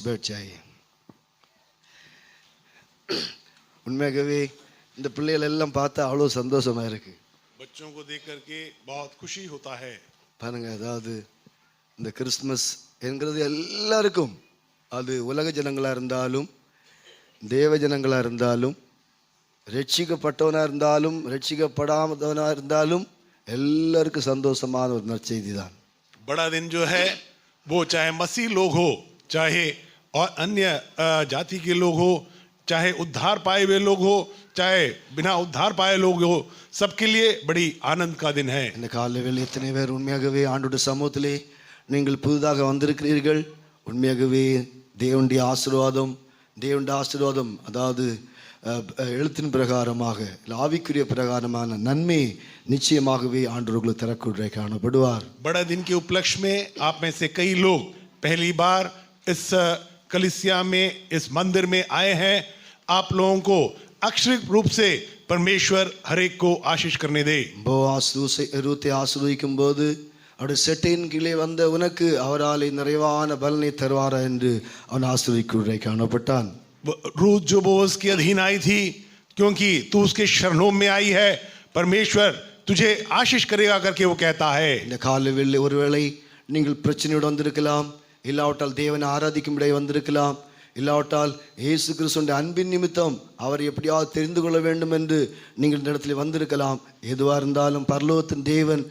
Bed चाहिए. உண்மையாகவே இந்த பிள்ளைகள் எல்லாம் பார்த்தா அவ்வளோ சந்தோஷமா இருக்கு. बच्चों को देख करके बहुत खुशी होता है. பாருங்க, அதாவது இந்த கிறிஸ்துமஸ் என்கிறது எல்லாருக்கும், அது உலக ஜனங்களாக இருந்தாலும் தேவ ஜனங்களாக இருந்தாலும் ரட்சிக்கப்பட்டவனாக இருந்தாலும் ரட்சிக்கப்படாதவனாக இருந்தாலும் எல்லாருக்கும் சந்தோஷமான ஒரு நற்செய்தி தான். बड़ा दिन जो है वो चाहे मसीह लोग हो, चाहे और अन्य जाति के लोग हो, चाहे उद्धार पाए हुए लोग हो, चाहे बिना उद्धार पाए लोग हो, सबके लिए बड़ी आनंद का दिन है. இந்த காலையில் எத்தனை பேர் உண்மையாகவே ஆண்டவருடைய சமூகத்திலே நீங்கள் புதிதாக வந்திருக்கிறீர்கள்? உண்மையாகவே தேவனுடைய ஆசீர்வாதம், அதாவது எழுத்தின் பிரகாரமாக ஆவிக்குரிய பிரகாரமான நன்மை நிச்சயமாகவே ஆண்டவர்கள் தரக்கூடிய காணப்படுவார். बड़ा दिन के उपलक्ष्य में आप में से कई लोग पहली बार इस कलीसिया में, इस मंदिर में आए हैं. आप लोगों को अक्षरिक रूप से परमेश्वर हर एक को आशीष करने दे. ரூத்தை ஆசீர்வதிக்கும் போது அவருடைய செட்டையின் கீழே வந்த உனக்கு அவரால் நிறைவான பலனை தருவாரா என்று அவன் ஆசீர்வதிக்குள்ளே காணப்பட்டான். रूथ जो बोअज की अधीन आई थी, क्योंकि तू उसके शरणों में आई है, परमेश्वर तुझे आशीष करेगा करके वो कहता है. இந்த காலையில் ஒருவேளை நீங்கள் பிரச்சனையோடு வந்திருக்கலாம், இல்லாவிட்டால் தேவனை ஆராதிக்கும்படி வந்திருக்கலாம், இல்லாவிட்டால் இயேசு கிறிஸ்துவின் அன்பின் நிமித்தம் அவர் எப்படியாவது தெரிந்து கொள்ள வேண்டும் என்று நீங்கள் இந்த இடத்துல வந்திருக்கலாம். எதுவாக இருந்தாலும் பரலோகத்தின் தேவன்,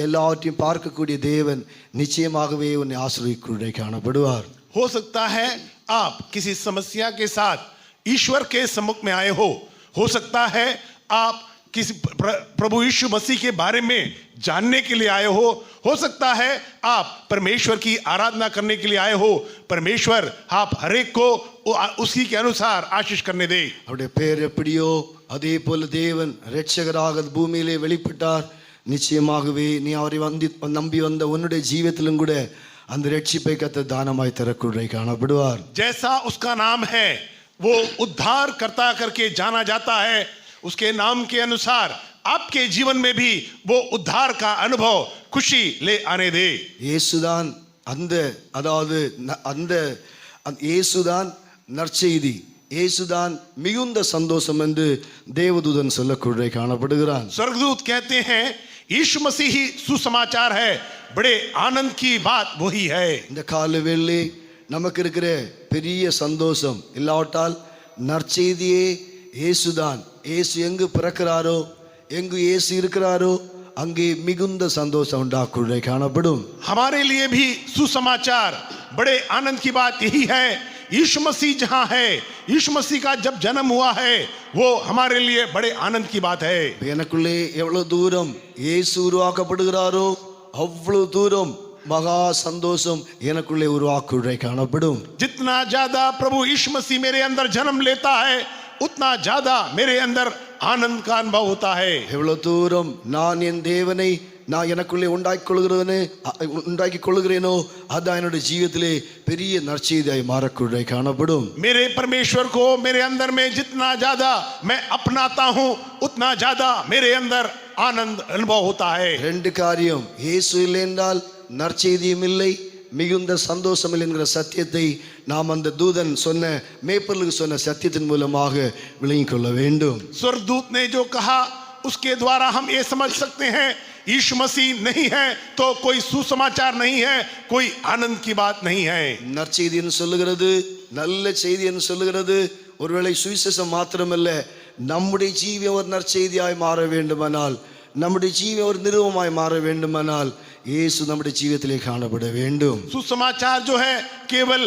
எல்லாவற்றையும் பார்க்கக்கூடிய தேவன் நிச்சயமாகவே உன்னை ஆசீர்வதிக்குள்ளே காணப்படுவார். हो सकता है आप किसी समस्या के साथ ईश्वर के सम्मुख में आए हो सकता है आप किसी प्रभु यीशु मसीह के बारे में जानने के लिए आए हो सकता है आप परमेश्वर की आराधना करने के लिए आए हो. परमेश्वर आप हर एक को उसी के अनुसार आशीष करने दे. அவருடைய பேர் எப்படியோ அதே போல தேவன் இரட்சகராக பூமியிலே வெளிப்பட்டார். நிச்சயமாகவே நீ அவரை நம்பி வந்த உன்னுடைய ஜீவியத்திலும் கூட அந்த ரட்சிப்பை கர்த்தர் தானமாய் தரக்கூடிய காணப்படுவார். जैसा उसका नाम है वो उद्धार करता करके जाना जाता है, उसके नाम के अनुसार आपके जीवन में भी वो उद्धार का अनुभव खुशी ले आने दे. இயேசுதான் இயேசுதான் நற்செய்தி, இயேசுதான் மிகுந்த சந்தோஷம் என்று தேவதூதன் சொல்லக்கூடிய காணப்படுகிறான். स्वर्गदूत कहते हैं यीशु मसीह ही सुसमाचार है, बड़े आनंद की बात वही है. இந்த காலைவேளை நமக்கு இருக்கிற பெரிய சந்தோஷம் இல்லாவிட்டால் நற்செய்தியே இயேசுதான். இயேசு எங்கு பிறக்கிறாரோ, எங்கு இயேசு இருக்கிறாரோ அங்கே மிகுந்த சந்தோஷம் உண்டாக்குள்ளே காணப்படும். हमारे लिए भी सुसमाचार बड़े आनंद की बात यही है. यीशु मसीह जहां है, यीशु मसीह का जब जन्म हुआ है, वो हमारे लिए बड़े आनंद की बात है. எனக்குள்ளே எவ்வளவு தூரம் இயேசு உருவாக்கப்படுகிறாரோ அவ்வளவு தூரம் மகா சந்தோஷம் எனக்குள்ளே உருவாக்குள்ளே காணப்படும். जितना ज्यादा प्रभु यीशु मसीह मेरे अंदर जन्म लेता है, उतना ज्यादा मेरे अंदर आनंद का अनुभव होता है. எவ்வளவு தூரம் நான் என் தேவனை நான் எனக்குள்ளே உண்டாக்கி கொள்கிறேனோ அதான் என்னுடைய ஜீவிதத்திலே பெரிய நற்செய்தியாய் மாறக்கூடிய காணப்படும். मेरे परमेश्वर को मेरे अंदर में जितना ज्यादा मैं अपनाता हूँ, उतना ज्यादा मेरे अंदर आनंद अनुभव होता है. ரெண்டு காரியம், இயேசு இல்லை என்றால் நற்செய்தியும் இல்லை, மிகுந்த சந்தோஷம் இல்லை என்கிற சத்தியத்தை நாம் அந்த தூதன் சொன்ன மேய்ப்பர்களுக்கு சொன்ன சத்தியத்தின் மூலமாக விளங்கிக் கொள்ள வேண்டும். स्वर्गदूत ने जो कहा उसके द्वारा हम ये समझ सकते हैं यीशु मसीह नहीं है तो कोई सुसमाचार नहीं है, कोई आनंद की बात नहीं है. நற்செய்தி என்று சொல்லுகிறது, நல்ல செய்தி என்று சொல்லுகிறது. ஒருவேளை சுவிசேஷம் மாத்திரமல்ல, நம்முடைய ஜீவியம் ஒரு நற்செய்தியாய் மாற வேண்டுமானால், நம்முடைய ஜீவியம் ஒரு நிறுவமாய் மாற வேண்டுமானால் இயேசு நம்முடைய ஜீவியத்திலே காணப்பட வேண்டும். सुसमाचार जो है केवल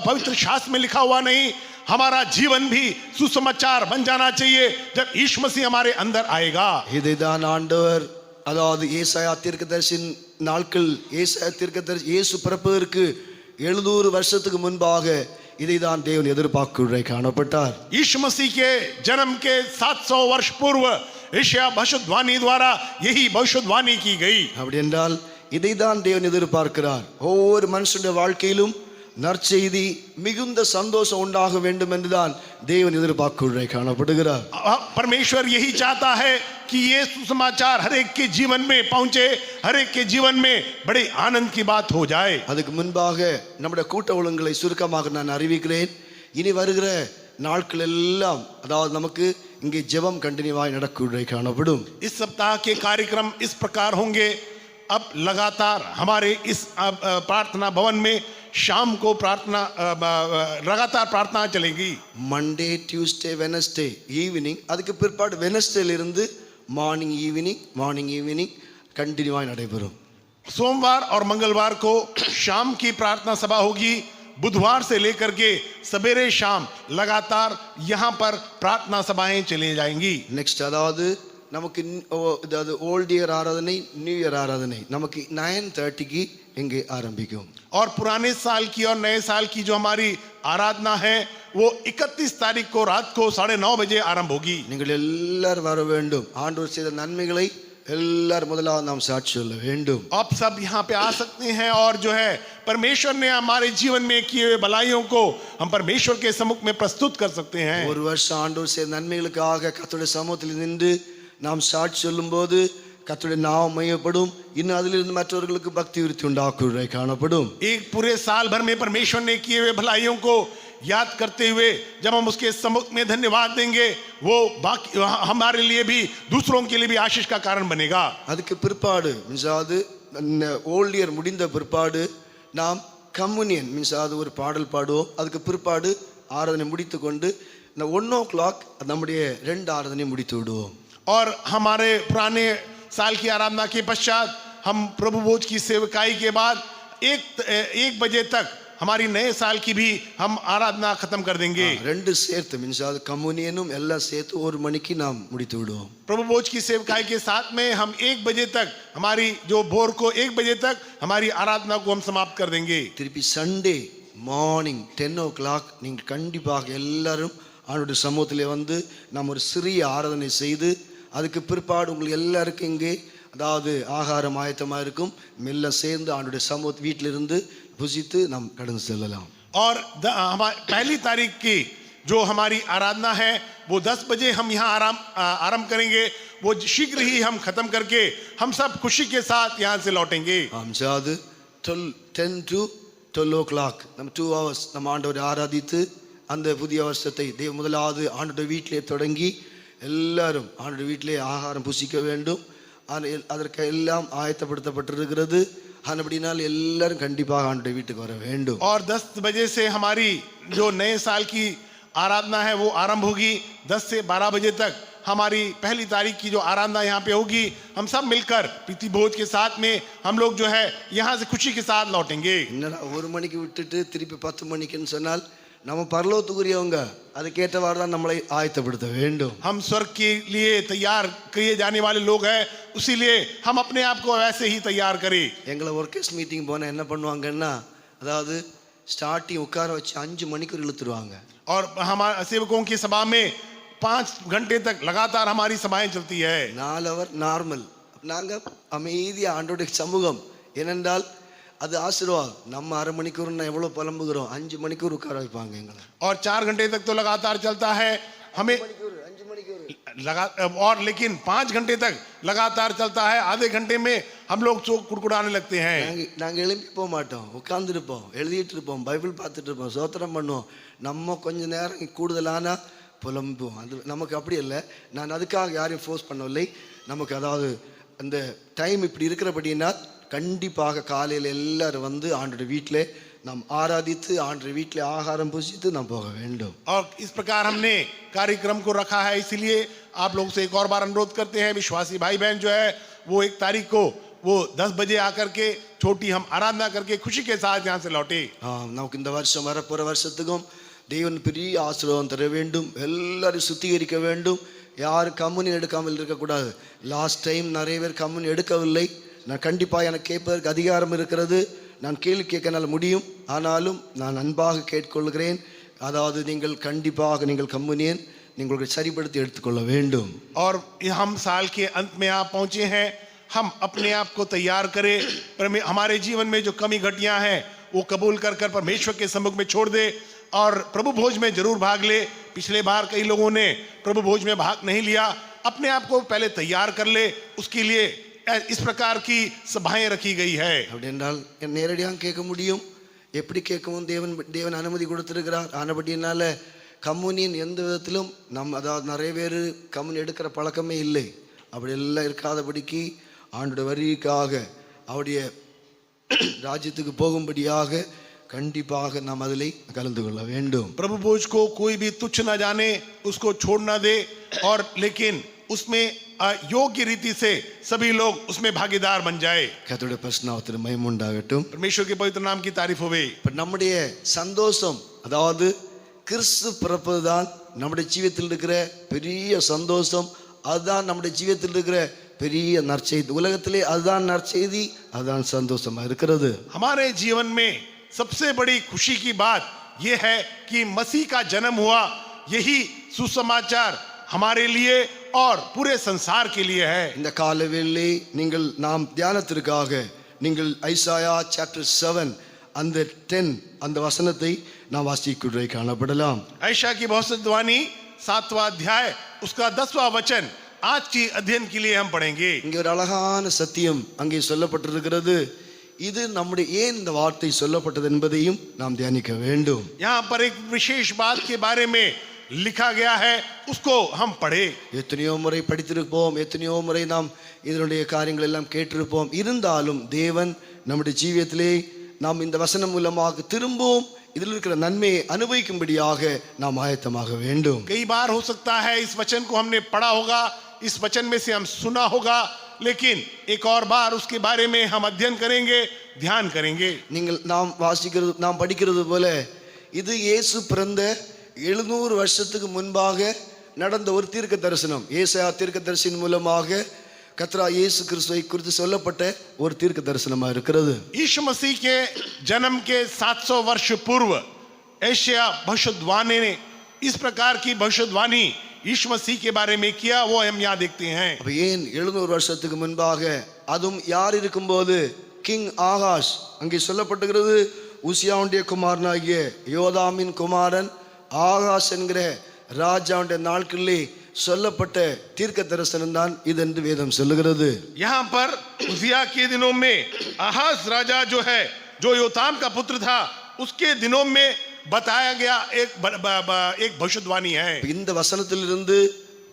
पवित्र शास्त्र में लिखा हुआ नहीं, हमारा जीवन भी सुसमाचार बन जाना चाहिए जब यीशु मसीह हमारे अंदर आएगा. இதைதான் ஆண்டவர், அதாவது ஏசாயா தீர்க்கதரிசியின் நாட்கள், ஏசாயா தீர்க்கதரிசி இயேசு பிறப்பதற்கு 700 வருஷத்துக்கு முன்பாக இதைதான் தேவன் எதிர்பார்க்குள்ளே காணப்பட்டார். यीशु मसीह के जन्म के 700 वर्ष पूर्व यशायाह भविष्यवाणी द्वारा यही भविष्यवाणी की गई. அப்படி என்றால் இதைதான் தேவன் எதிர்பார்க்கிறார். ஒவ்வொரு மனுஷனுடைய வாழ்க்கையிலும் நற்செய்தி மிகுந்த சந்தோஷம் உண்டாக வேண்டும் என்றுதான் தேவன் எதிர்பார்க்குள்ளே காணப்படுகிறார். परमेश्वर यही चाहता है कि ये सुसमाचार हर एक के जीवन में पहुंचे, हर एक के जीवन में बड़े आनंद की बात हो जाए। அதுக்கு முன்பாக நம்முடைய கூட்ட ஒழுங்குகளை சுருக்கமாக நான் அறிவிக்கிறேன். இனி வருகிற நாட்கள் எல்லாம் அதாவது நமக்கு இங்கே ஜெபம் கண்டினியூவாய் நடக்கும்படி காணப்படும். इस सप्ताह के कार्यक्रम इस प्रकार होंगे। अब लगातार हमारे इस प्रार्थना भवन में शाम को प्रार्थना लगातार प्रार्थना चलेगी। மண்டே டியூஸ்டே வெனஸ்டே ஈவினிங், அதுக்கு பிற்பாடு வெனஸ்டேல இருந்து மார்னிங் ஈவினிங் கண்டினியூவாய் நடைபெறும். सोमवार और मंगलवार को शाम की प्रार्थना सभा होगी। बुधवार से लेकर के सवेरे शाम लगातार यहाँ पर प्रार्थना सभाएं चली जाएंगी। நெக்ஸ்ட் அதாவது நமக்கு அதாவது ஓல்ட் இயர் ஆராதனை நியூ இயர் ஆராதனை நமக்கு 9:30க்கு இங்கே ஆரம்பிக்கும். और पुराने साल की और नए साल की जो हमारी आराधना है वो 31 तारीख को रात को 9:30 बजे आरंभ होगी। நீங்கள் எல்லாரும் வர வேண்டும். ஆண்டவர் செய்த நன்மைகளை எல்லாரும் முதலாவது நாம் சாட்சி சொல்ல வேண்டும். आप सब यहाँ पे आ सकते हैं और जो है परमेश्वर ने हमारे जीवन में किए हुए भलाइयों को हम परमेश्वर के सम्मुख में प्रस्तुत कर सकते हैं। ஒரு வருஷம் ஆண்டவர் செய்த நன்மைகளுக்காக கர்த்தருடைய சமூகத்தில் நின்று நாம் சாட்சி சொல்லும்போது கர்த்தருடைய நாமம் மையப்படும். இன்னும் அதிலிருந்து மற்றவர்களுக்கு பக்தி விருத்தி உண்டாக்குவதை காணப்படும். एक पूरे साल भर में परमेश्वर ने किए हुए भलाइयों को याद करते हुए जब हम उसके सम्मुख में धन्यवाद देंगे वो बाकी हमारे लिए भी दूसरों के लिए भी आशीष का कारण बनेगा। அதுக்கு பிற்பாடு மீன்ஸாது ஓல்ட் இயர் முடிந்த பிற்பாடு நாம் கம்யூனியன் மீன்ஸாது ஒரு பாடல் பாடுவோம். அதுக்கு பிற்பாடு ஆராதனை முடித்து கொண்டு இந்த 1 நம்முடைய 2 ஆராதனை முடித்து விடுவோம். और हमारे पुराने साल की आराधना के पश्चात हम प्रभु भोज की सेवकाई के बाद 1 बजे तक हमारी नए साल की भी हम आराधना खत्म कर देंगे। 2 சேர்த்து மீன்ஸாது கம்யூனியனும் எல்லாம் சேர்த்து 1 மணிக்கு நாம் முடித்து விடுவோம். प्रभु भोज की सेवकाई के साथ में हम 1 बजे तक हमारी जो भोर को 1 बजे तक हमारी आराधना को हम समाप्त कर देंगे। திருப்பி சண்டே மார்னிங் 10 நீங்கள் கண்டிப்பாக எல்லாரும் ஆண்டவருடைய சமூகத்திலே வந்து நாம் ஒரு சிறிய ஆராதனை செய்து அதுக்கு பிற்பாடு உங்களுக்கு எல்லாருக்கும் இங்கே அதாவது ஆகாரம் ஆயத்தமாக இருக்கும். மெல்ல சேர்ந்து ஆண்டவருடைய சமூக வீட்டிலிருந்து புசித்து நாம் கடந்து செல்லலாம். और पहली तारीख की जो हमारी आराधना है वो 10 बजे हम यहाँ आरंभ करेंगे। वो शीघ्र ही हम खत्म करके हम सब खुशी के साथ यहाँ से लौटेंगे। அம்சாது 10 to 12 நம்ம 2 hours நம்ம ஆண்டவரை ஆராதித்து அந்த புதிய வருஷத்தை முதலாவது ஆண்டவருடைய வீட்டிலே தொடங்கி எல்லாரும் ஆண்டவருடைய வீட்டிலே ஆகாரம் புசிக்க வேண்டும். அதற்கு எல்லாம் ஆயத்தப்படுத்தப்பட்டிருக்கிறது. அப்படினால் எல்லாரும் கண்டிப்பாக ஆண்டவருடைய வீட்டுக்கு வர வேண்டும். और 10 बजे से हमारी जो नए साल की आराधना है वो आरंभ होगी। 10 से 12 बजे तक हमारी पहली तारीख की जो आराधना यहाँ पे होगी हम सब मिलकर प्रीति भोज के साथ में हम लोग जो है यहाँ से खुशी के साथ लौटेंगे। என்னடா 1 மணிக்கு விட்டுட்டு திருப்பி 10 மணிக்குன்னு சொன்னால் நம்ம பரலோகத்துக்குரியவங்க அதுக்கேற்றவாறு தான் நம்மளை ஆயத்தப்படுத்த வேண்டும். हम स्वर्ग के लिए तैयार किए जाने वाले लोग हैं, उसीलिए हम अपने आप को वैसे ही तैयार करें। எங்களை ஒர்க்கர்ஸ் மீட்டிங் போனால் என்ன பண்ணுவாங்கன்னா அதாவது ஸ்டார்டிங் உட்கார வச்சு 5 மணிக்கு இழுத்துருவாங்க. और हमारे सेवकों की सभा में 5 घंटे तक लगातार हमारी सभाएं चलती है। 4 hour நார்மல். நாங்கள் அமைதியாக ஆண்டோடைய சமூகம் ஏனென்றால் அது ஆசீர்வாதம். நம்ம 1/2 மணிக்கூர்னா எவ்வளோ புலம்புகிறோம், 5 மணிக்கூர் உட்கார வைப்பாங்க எங்களை. और 4 घंटे तक तो लगातार चलता है हमें और लेकिन 5 घंटे तक लगातार चलता है। आधे घंटे में हम लोग चोक कुड़कुड़ाने लगते हैं। நாங்கள் எழுப்பி போக மாட்டோம், உட்கார்ந்துருப்போம், எழுதிட்டு இருப்போம், பைபிள் பார்த்துட்டு இருப்போம், சோத்திரம் பண்ணுவோம். நம்ம கொஞ்ச நேரம் கூடுதலான புலம்புவோம். அது நமக்கு அப்படி இல்லை. நான் அதுக்காக யாரையும் ஃபோர்ஸ் பண்ணவில்லை. நமக்கு அதாவது அந்த டைம் இப்படி இருக்கிறபடினா கண்டிப்பாக காலையில் எல்லாரும் வந்து ஆண்டவருடைய வீட்டிலே நாம் ஆராதித்து ஆண்டவருடைய வீட்டிலே ஆகாரம் புசித்து நாம் போக வேண்டும். और इस प्रकार हमने कार्यक्रम को रखा है। इसीलिए आप लोगों से एक और बार अनुरोध करते हैं, विश्वासी भाई बहन जो है वो 1 तारीख को वो 10 बजे आकर के छोटी हम आराधना करके खुशी के साथ यहाँ से लौटे। நமக்கு இந்த வருஷம் வரப்போகிற வருஷத்துக்கும் தேவன் பெரிய ஆசீர்வாதம் தர வேண்டும். எல்லாரும் சுத்திகரிக்க வேண்டும். யாரும் கம்யூனியன் எடுக்காமல் இருக்கக்கூடாது. லாஸ்ட் டைம் நிறைய பேர் கம்யூனியன் எடுக்கவில்லை. நான் கண்டிப்பாக எனக்கு கேட்பதற்கு அதிகாரம் இருக்கிறது. நான் கேள்வி கேட்கனால முடியும். ஆனாலும் நான் அன்பாக கேட்டுக்கொள்கிறேன். அதாவது நீங்கள் கண்டிப்பாக நீங்கள் கம்யூனியன் நீங்கள் சரிப்படுத்தி எடுத்துக்கொள்ள வேண்டும். और हम साल के अंत में आप पहुंचे हैं, हम अपने आप को तैयार करें। हमारे जीवन में जो कमी घटियां हैं वो कबूल कर कर परमेश्वर के सम्मुख में छोड़ दे और प्रभु भोज में जरूर भाग ले। पिछले बार कई लोगों ने प्रभु भोज में भाग नहीं लिया। अपने आप को पहले तैयार कर ले, उसके लिए इस प्रकार की सभाएं रखी गई है। அப்படி என்றால் நேரடியாக கேட்க முடியும், எப்படி கேட்கவும் தேவன் அனுமதி கொடுத்திருக்கிறார். ஆனபடியினால கம்யூனியன் எந்த விதத்திலும் அதாவது நிறைய பேர் கம்யூனி எடுக்கிற பழக்கமே இல்லை. அப்படி எல்லாம் இருக்காதபடிக்கு ஆண்டோட வரிக்காக அவருடைய ராஜ்யத்துக்கு போகும்படியாக கண்டிப்பாக நாம் அதிலே கலந்து கொள்ள வேண்டும். प्रभु भोज को कोई भी तुच्छ ना जाने, उसको छोड़ ना दे, और लेकिन उसमें योग्य रीति से सभी लोग उसमें भागीदार बन जाए। கர்த்தருடைய பரிசுத்தத்திற்கு மகிமை உண்டாகட்டும். परमेश्वर के पवित्र नाम की तारीफ होवे। இப்ப நம்முடைய சந்தோஷம், அதாவது கிறிஸ்து பிறப்பதுதான் நம்முடைய ஜீவியத்தில் இருக்கிற பெரிய சந்தோஷம். அதுதான் நம்முடைய ஜீவியத்தில் இருக்கிற பெரிய நற்செய்தி. உலகத்திலே அதுதான் நற்செய்தி, அதுதான் சந்தோஷமா இருக்கிறது. हमारे जीवन में सबसे बड़ी खुशी की बात यह है कि मसीह का जन्म हुआ। यही सुसमाचार हमारे लिए और पूरे संसार के लिए है। இந்த காலவேளை நீங்கள் நாம் தியானத்திற்காக நீங்கள் ஐசாயா சாப்டர் 7 அந்த 10 அந்த வசனத்தை நாம் வாசிக்கிறதை காணப்படலாம். ऐशा की भविष्यवाणी 7वां अध्याय उसका 10वां वचन आज की अध्ययन के लिए हम पढ़ेंगे। இங்கே ஒரு அழகான சத்தியம் அங்கே சொல்லப்பட்டிருக்கிறது. இது நம்முடைய ஏன் இந்த வார்த்தை சொல்லப்பட்டது என்பதையும் நாம் தியானிக்க வேண்டும். यहाँ पर एक विशेष बात के बारे में लिखा गया है, उसको हम पढ़े। எத்தனையோ முறை படித்திருப்போம், எத்தனையோ முறை நாம் இதனுடைய காரியங்கள் எல்லாம் கேட்டிருப்போம். இருந்தாலும் தேவன் நம்முடைய ஜீவியத்திலே நாம் இந்த வசனம் மூலமாக திரும்பவும் இதில் இருக்கிற நன்மையை அனுபவிக்கும்படியாக நாம் ஆயத்தமாக வேண்டும். कई बार हो सकता है इस वचन को हमने पढ़ा होगा, इस वचन में से हम सुना होगा, लेकिन एक और बार उसके बारे में हम अध्ययन करेंगे, ध्यान करेंगे। நீங்கள் நாம் படிக்கிறது போல இது இயேசு பிறந்த 700 வருஷத்துக்கு முன்பாக நடந்த ஒரு தீர்க்க தரிசனம். ஏசாயா தீர்க்க தரிசனம் மூலமாக கர்த்தர் இயேசு கிறிஸ்துவை குறித்து சொல்லப்பட்ட ஒரு தீர்க்க தரிசனமா இருக்கிறது. यीशु मसीह के जन्म के 700 वर्ष पूर्व एशिया भविष्यवाणी ने इस प्रकार की भविष्यवाणी यीशु मसीह के बारे में किया, वो हम यहाँ देखते हैं। அப்ப ஏன் 700 வருஷத்துக்கு முன்பாக, அதுவும் யார் இருக்கும்போது? கிங் ஆகாஷ். அங்கே சொல்லப்பட்டிருக்கிறது உசியாவுடைய குமாரனாகிய யோதாமின் குமாரன் ஆகாஷ் என்கிற ராஜாவுடைய நாட்களிலே சொல்லப்பட்ட தீர்க்க தரிசனம் தான் இது என்று வேதம் சொல்லுகிறது. यहाँ पर उजिया के दिनों में आहाज राजा जो है, जो योताम का पुत्र था, उसके दिनों में बताया गया एक भविष्यवाणी है। இந்த வசனத்திலிருந்து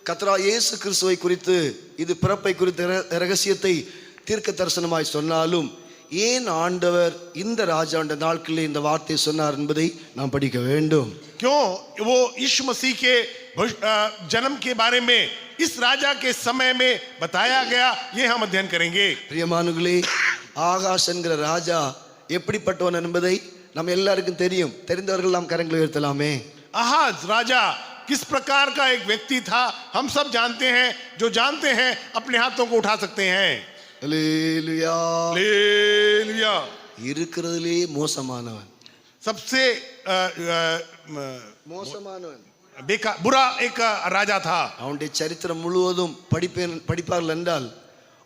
கர்த்தர் இயேசு கிறிஸ்துவை குறித்து இது பிறப்பை குறித்த ரகசியத்தை தீர்க்க தரிசனமாய் சொன்னாலும் ஏன் ஆண்டவர் இந்த ராஜாவுடைய நாட்களில் இந்த வார்த்தை சொன்னார் என்பதை நாம் படிக்க வேண்டும். क्यों वो यीशु मसीह के जन्म के बारे में इस राजा के समय में बताया गया, ये हम अध्ययन करेंगे। பிரியமானவர்களே, ஆகாஷ் என்கிற ராஜா எப்படிப்பட்டவன் என்பதை நம்ம எல்லாருக்கும் தெரியும். தெரிந்தவர்கள் நாம் கரங்களை உயர்த்தலாமே. आहाज राजा किस प्रकार का एक व्यक्ति था, हम सब जानते हैं। जो जानते हैं अपने हाथों को उठा सकते हैं। அல்லேலூயா. हालेलुया। இருக்கிறதுலே மோசமானவன், सबसे மோசமானவன், बेकार बुरा एक राजा था। அவனுடைய சரித்திரம் முழுவதும் படிப்பார்கள் என்றால்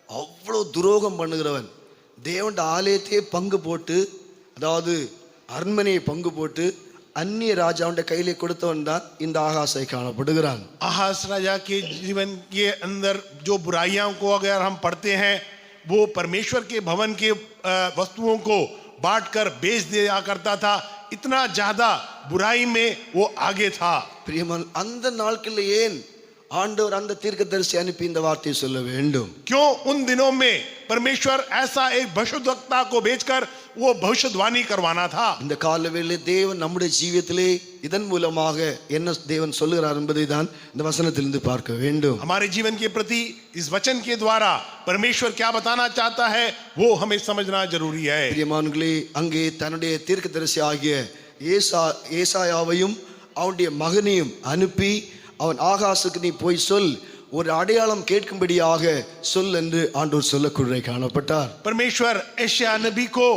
அவ்வளோ துரோகம் பண்ணுகிறவன். தேவனுடைய ஆலயத்தையே பங்கு போட்டு, அதாவது அரண்மனையை பங்கு போட்டு अन्य राजाओं के கையிலே கொடுத்தவன் தான் இந்த ஆகாசை காணப்படுகிறான். आहाज राजा के जीवन के अंदर जो बुराइयां को अगर हम पढ़ते हैं, वो परमेश्वर के भवन के वस्तुओं को बांटकर बेच दिया करता था। इतना ज्यादा बुराई में वो आगे था। பிரியமான அந்த நாட்களில் ஏன் ஆண்டவர் அந்த தீர்க்கதரிசி அனுப்பி இந்த வார்த்தையை சொல்ல வேண்டும்? क्यों उन दिनों में परमेश्वर ऐसा एक भविष्यवक्ता को भेजकर वो भविष्यवाणी करवाना था? இந்த காலவேளையில் தேவன் நம்முடைய ஜீவியத்திலே இதன் மூலமாக என்ன தேவன் சொல்லுகிறார் என்பதை தான் இந்த வசனத்திலிருந்து பார்க்க வேண்டும். हमारे जीवन के प्रति इस वचन के द्वारा परमेश्वर क्या बताना चाहता है, वो हमें समझना जरूरी है। பிரியமானவர்களே, அங்கே தன்னுடைய தீர்க்கதரிசி ஆகிய ஏசாயாவையும் அவனுடைய மகனையும் அனுப்பி அவன் ஆகாசுக்கு நீ போய் சொல், ஒரு அடையாளம் கேட்கும்படியாக சொல் என்று ஆண்டவர் சொல்லக்கூட காணப்பட்டார். परमेश्वर एशिया नबी को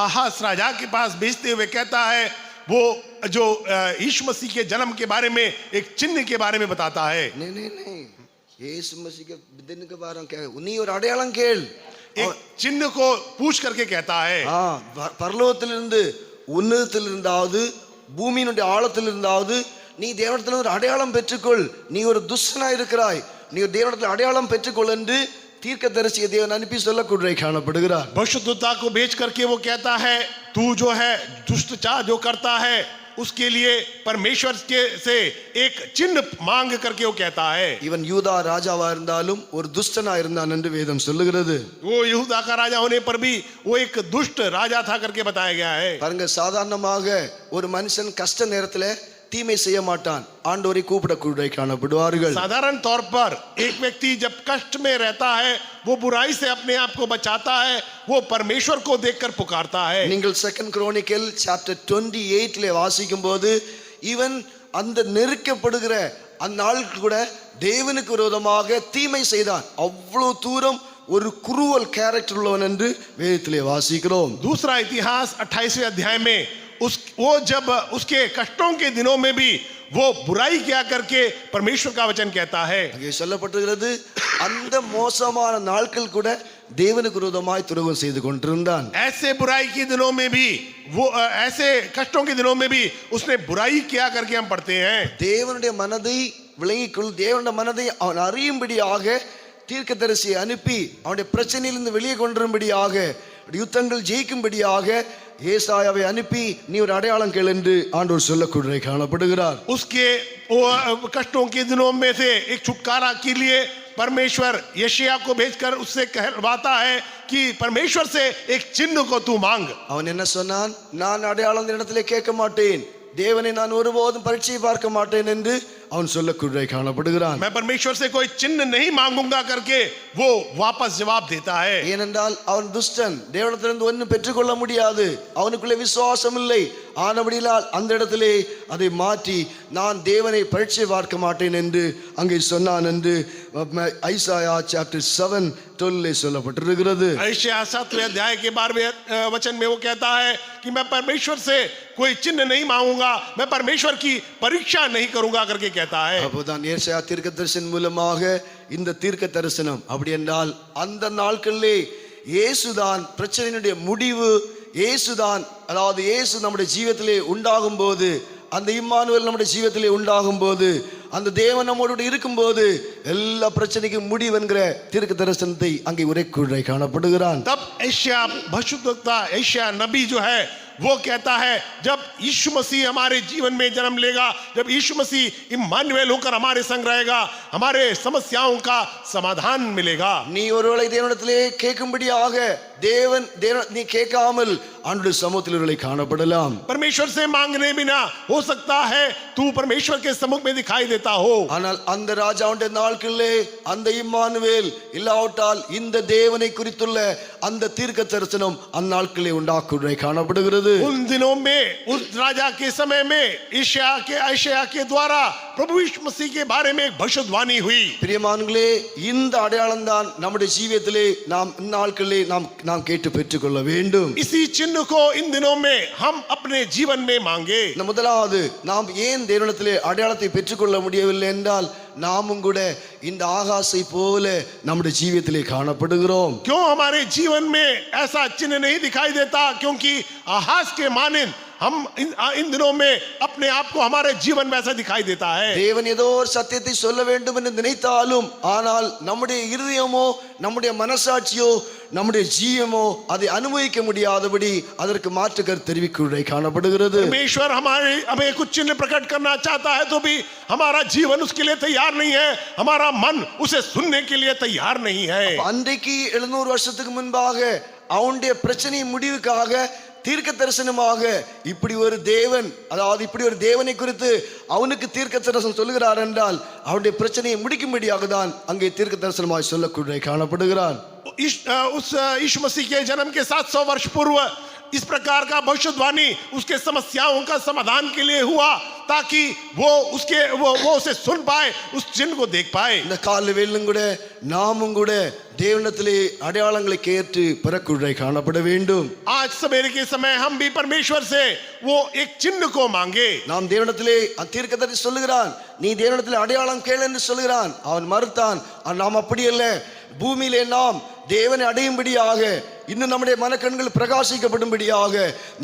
आहाज राजा के पास भेजते हुए कहता है, वो जो यीशु मसीह के जन्म के बारे में एक चिन्ह के बारे में बताता है। नहीं, यीशु मसीह के दिन के बारे में क्या है, उन्हीं और அடையாளம் கேள், एक चिन्ह को पूछ करके कहता है। பரலோகத்திலிருந்து உன்னதத்திலிருந்தாவது பூமியினுடைய ஆழத்திலிருந்தாவது நீ தேவனிடத்தில் ஒரு அடையாளம் பெற்றுக்கொள், நீ ஒரு துஷ்டனாய் இருக்கிறாய், நீ தேவனிடத்தில் அடையாளம் பெற்றுக்கொள் என்று தீர்க்கதரிசியை தேவன் அனுப்பி சொல்லக்கூட காணப்படுகிறார். भविष्यद्वक्ता को बेच करके वो कहता है तू जो है दुष्ट चाह जो करता है उसके लिए परमेश्वर के से एक चिन्ह मांग करके वो कहता है. இவன் யூதா ராஜாவா இருந்தாலும் ஒரு துஷ்டனா இருந்தான் என்று வேதம் சொல்லுகிறது. वो यहूदा का राजा होने पर भी वो एक दुष्ट राजा था करके बताया गया है. பாருங்க, சாதாரணமாக ஒரு மனுஷன் கஷ்ட நேரத்துல தீமை செய்ய மாட்டான், ஆண்டவரை கூப்பிடக்கூட காணப்படுவார்கள். साधारण तौर पर एक व्यक्ति जब कष्ट में रहता है वो बुराई से अपने आप को बचाता है, वो परमेश्वर को देखकर पुकारता है. நீங்கள் 2 Chronicle chapter 28 வாசிக்கும் போது இவன் அந்த நெருக்கப்படுகிற அந்த நாள் கூட தேவனுக்கு விரோதமாக தீமை செய்தான். அவ்வளவு தூரம் ஒரு குரூவல் கேரக்டர் உள்ளவன் என்று வேதத்திலே வாசிக்கிறோம். दूसरा इतिहास 28वें अध्याय में वो जब उसके कष्टों के दिनों में भी वो बुराई क्या करके परमेश्वर का वचन कहता है. அங்கே சொல்லப்பட்டிருக்கிறது, அந்த மோசமான நாட்கள் கூட தேவனுக்கு விரோதமாய் துரோகம் செய்து கொண்டிருந்தான். ऐसे बुराई के दिनों में भी वो ऐसे कष्टों के दिनों में भी उसने बुराई क्या करके हम पढ़ते हैं. தேவனுடைய மனதை விளங்கிக்கொள், தேவனுடைய மனதை அவன் அறியும்படியாக தீர்க்கதரிசியை அனுப்பி அவனுடைய பிரச்சனையிலிருந்து வெளியே கொண்டிரும்படியாக, யுத்தங்கள் ஜெயிக்கும்படியாக ஏசாயாவை அனுப்பி நீ ஒரு அடையாளம் கேள் என்று ஆண்டவர் சொல்லக்கூட காணப்படுகிறார். उसके कष्टों के दिनों में से एक छुटकारा के लिए परमेश्वर यशायाह को भेजकर उससे कहवाता है कि परमेश्वर से एक चिन्ह को तू मांग. அவன் என்ன சொன்னான்? நான் அடையாளம் இடத்திலே கேட்க மாட்டேன், தேவனை நான் ஒருபோதும் பரீட்சை பார்க்க மாட்டேன் என்று அவன் சொல்லக்கூட காணப்படுகிறான். मैं परमेश्वर से कोई चिन्ह नहीं मांगूंगा करके वो वापस जवाब देता है. ஏனென்றால் அவன் துஷ்டன், தேவனிடத்திலிருந்து ஒன்றும் பெற்றுக்கொள்ள முடியாது, அவனுக்குள்ளே விசுவாசம் இல்லை. ஆனபடியால் அந்த இடத்திலே அதை மாற்றி நான் தேவனை பரீட்சை பார்க்க மாட்டேன் என்று அங்கே சொன்னான் என்று ஐசாயா chapter 7:12 சொல்லப்பட்டிருக்கிறது. यशायाह 7वें अध्याय के 12वें वचन में वो कहता है कि मैं परमेश्वर से कोई चिन्ह नहीं मांगूंगा, मैं परमेश्वर की परीक्षा नहीं करूंगा करके कहता है. அப்போதான் ஏசாயா தீர்க்கதரிசனம் மூலமாக இந்த தீர்க்க தரிசனம் அப்படி என்றால் அந்த நாட்களிலே இயேசுதான் பிரச்சனையினுடைய முடிவு, இயேசுதான், அதாவது இயேசு நம்முடைய ஜீவிதத்திலே உண்டாகும் போது, அந்த இம்மானுவேல் நம்முடைய ஜீவிதத்திலே உண்டாகும் போது, அந்த தேவன் நம்மோடு இருக்கும்போது எல்லா பிரச்சனைக்கும் முடிவு என்கிற தீர்க்க தரிசனத்தை அங்கே உரைக்குள்ளே காணப்படுகிறான். तब यशायाह भविष्यद्वक्ता यशायाह नबी जो है वो कहता है जब यीशु मसीह हमारे जीवन में जन्म लेगा, जब यीशु मसीह इम्मानुएल होकर हमारे संग रहेगा, हमारे समस्याओं का समाधान मिलेगा. நீ ஒருவேளை தேவனிடத்திலே கேட்கும்படியாக தேவன் நீ கேட்காமல் ஆண்டவருடைய சமூகத்தில் காணப்படலாம். परमेश्वर से मांगने बिना हो सकता है तू परमेश्वर के सम्मुख में दिखाई देता हो. ஆனால் அந்த ராஜாவுடைய நாட்களிலே அந்த இம்மானுவேல் இல்லாவிட்டால் இந்த தேவனை குறித்துள்ள அந்த தீர்க்க தரிசனம் அந்த நாட்களிலே உண்டாக்குள்ளே காணப்படுகிறது. उन दिनों में उस राजा के समय में यशायाह के द्वारा प्रभु यीशु मसीह के बारे में एक भविष्यवाणी हुई. பிரியமானங்களே, இந்த அடையாளம் தான் நம்முடைய ஜீவியத்திலே நாம் நாட்களிலே நாம் கேட்டு பெற்றுக்கொள்ள வேண்டும். इसी चिन्ह को इन दिनों में हम अपने जीवन में मांगे. முதலாவது, நாம் ஏன் தேவனிடத்திலே அடையாளத்தை பெற்றுக்கொள்ள முடியவில்லை என்றால் நாமும் கூட இந்த ஆகாசை போல நம்முடைய ஜீவியத்திலே காணப்படுகிறோம். क्यों हमारे जीवन में ऐसा चिन्ह नहीं दिखाई देता? क्योंकि आहाज के मानिंद हम इन दिनों में अपने आप को हमारे जीवन में ऐसा दिखाई देता है. தேவன் ஏதோ ஒரு சத்தியத்தை சொல்ல வேண்டும் என்று நினைத்தாலும் ஆனால் நம்முடைய இருதயமோ நம்முடைய மனசாட்சியோ நம்முடைய ஜீவமோ அதை அனுபவிக்க முடியாதபடி அதற்கு மாற்று கருத்து தெரிவிக்க காணப்படுகிறது. परमेश्वर हमें कुछ चिन्ह प्रकट करना चाहता है तो भी हमारा जीवन उसके लिए तैयार नहीं है, हमारा मन उसे सुनने के लिए तैयार नहीं है. அன்றைக்கு 700 வருஷத்துக்கு முன்பாக அவனுடைய பிரச்சனை முடிவுக்காக தீர்க்க தரிசனமாக இப்படி ஒரு தேவன், அதாவது இப்படி ஒரு தேவனை குறித்து அவனுக்கு தீர்க்க தரிசனம் சொல்லுகிறார் என்றால் அவனுடைய பிரச்சனையை முடிக்கும்படியாக தான் அங்கே தீர்க்க தரிசனமாய் சொல்லக்கூடிய காணப்படுகிறான். उस यीशु मसीह के जन्म के 700 वर्ष पूर्व इस प्रकार का भविष्यवाणी उसके समस्याओं का समाधान के लिए हुआ ताकि वो उसे सुन पाए, उस चिन्ह को देख पाए. இந்த காலைவேளையிலும் கூட நாமும் கூட தேவனிடத்திலே அடையாளங்களை கேட்டு பெறக்கூடிய காணப்பட வேண்டும். आज सवेरे के समय हम भी परमेश्वर से वो एक चिन्ह को मांगे. நாம் தேவனிடத்திலே தீர்க்கதரிசி சொல்லுகிறான், நீ தேவனிடத்திலே அடையாளம் கேள் என்று சொல்லுகிறான். அவன் மறுத்தான். நாம் அப்படி அல்ல, பூமியிலே நாம் தேவனை அடையும்படியாக இன்னும் நம்முடைய மனக்கண்கள் பிரகாசிக்கப்படும்படியாக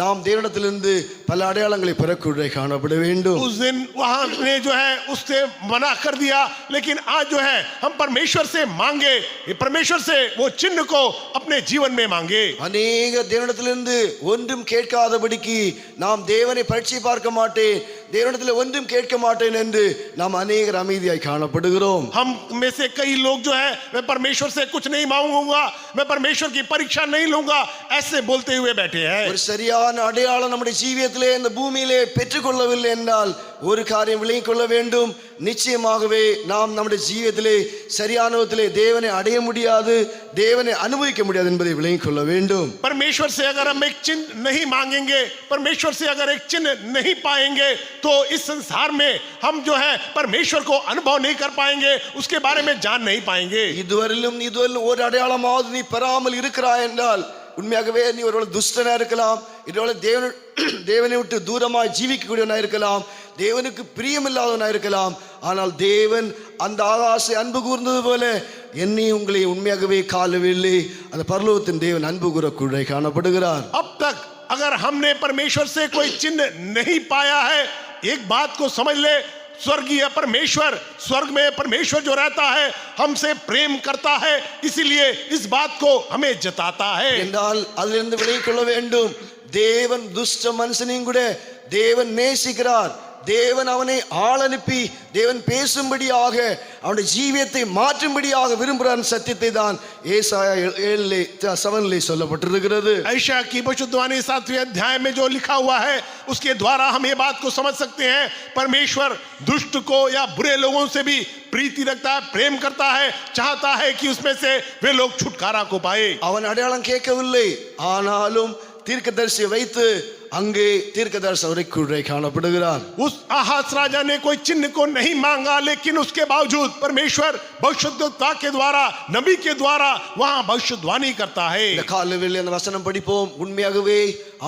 நாம் தேவனிடத்திலிருந்து பல அடையாளங்களை பெறக்கூடிய காணப்பட வேண்டும். उस दिन वहां ने जो है उससे मना कर दिया, लेकिन आज जो है हम परमेश्वर से मांगे, परमेश्वर से वो चिन्ह को अपने जीवन में मांगे. அநேக தேவனிடத்திலிருந்து ஒன்றும் கேட்காதபடிக்கு நாம் தேவனை பரீட்சை பார்க்க மாட்டேன், தேவனிடத்தில் ஒன்றும் கேட்க மாட்டேன் என்று நாம் அநேகர் அமைதியாய் காணப்படுகிறோம். हम में से कई लोग जो है मैं परमेश्वर से कुछ नहीं मांगूंगा, मैं परमेश्वर की परीक्षा नहीं लूंगा, ऐसे बोलते हुए बैठे हैं. ஒரு சரியான அடையாளம் நம்முடைய ஜீவியத்திலே இந்த பூமியிலே பெற்றுக்கொள்ளவில்லை என்றால் ஒரு காரியம் விளங்கிக் கொள்ள வேண்டும், நிச்சயமாகவே நாம் நம்முடைய ஜீவியத்திலே சரியான விதத்திலே தேவனை அடைய முடியாது, தேவனை அனுபவிக்க முடியாது என்பதை விளங்கிக் கொள்ள வேண்டும். परमेश्वर से अगर हम एक चिन्ह नहीं मांगेंगे, परमेश्वर से अगर एक चिन्ह नहीं पाएंगे, तो इस संसार में हम जो है परमेश्वर को अनुभव नहीं कर पाएंगे, उसके बारे में जान नहीं पाएंगे. இதுவரையிலும் ஒரு அடையாளமாவது நீ பெறாமல் இருக்கிறாய் என்றால் உண்மையாகவே நீ ஒருவேளை துஷ்டனா இருக்கலாம், ஒருவேளை தேவனை விட்டு தூரமாய் ஜீவிக்கக்கூடியவனா இருக்கலாம், தேவனுக்கு பிரியமில்லாதவனா இருக்கலாம். ஆனால் தேவன் அந்த ஆகாசை அன்பு கூர்ந்தது போல என்னை உங்களை உண்மையாகவே காலவில்லை அந்த பரலோகத்தின் தேவன் அன்பு கூறக்கூடிய காணப்படுகிறார். अब तक अगर हमने परमेश्वर से कोई चिन्ह नहीं पाया है, एक बात को समझ ले, स्वर्गीय परमेश्वर, स्वर्ग में परमेश्वर जो रहता है हमसे प्रेम करता है, इसीलिए इस बात को हमें जताता है. என்றால் அதிலிருந்து விலகிக் கொள்ள வேண்டும். தேவன் துஷ்ட மனுஷனையும் கூட தேவன் நேசிக்கிறார். தேவன் அவனை ஆள் அனுப்பி தேவன் பேசும்படியாக அவனுடைய ஜீவியத்தை மாற்றும்படியாக விரும்புகிறான். சத்தியத்தை தான் ஏசாயா 7:7 சொல்லப்பட்டிருக்கிறது. ऐशा की भविष्यवाणी 7वें अध्याय में जो लिखा हुआ है उसके द्वारा हम ये बात को समझ सकते हैं, परमेश्वर दुष्ट को या बुरे लोगों से भी प्रीति रखता है, प्रेम करता है, चाहता है कि उसमें से वे लोग छुटकारा को पाए. அவன் அடையாளம் கேட்கவில்லை, ஆனாலும் தீர்க்கதரிசியை வைத்து அங்கே தீர்க்கதரிசி அவரை காணப்படுகிறார். उस आहाज राजा ने कोई चिन्ह को नहीं मांगा, लेकिन उसके बावजूद परमेश्वर भविष्यद्वक्ता के द्वारा, नबी के द्वारा वहां भविष्यवाणी करता है. இந்த காலையில் அந்த வசனம் படிப்போம். உண்மையாகவே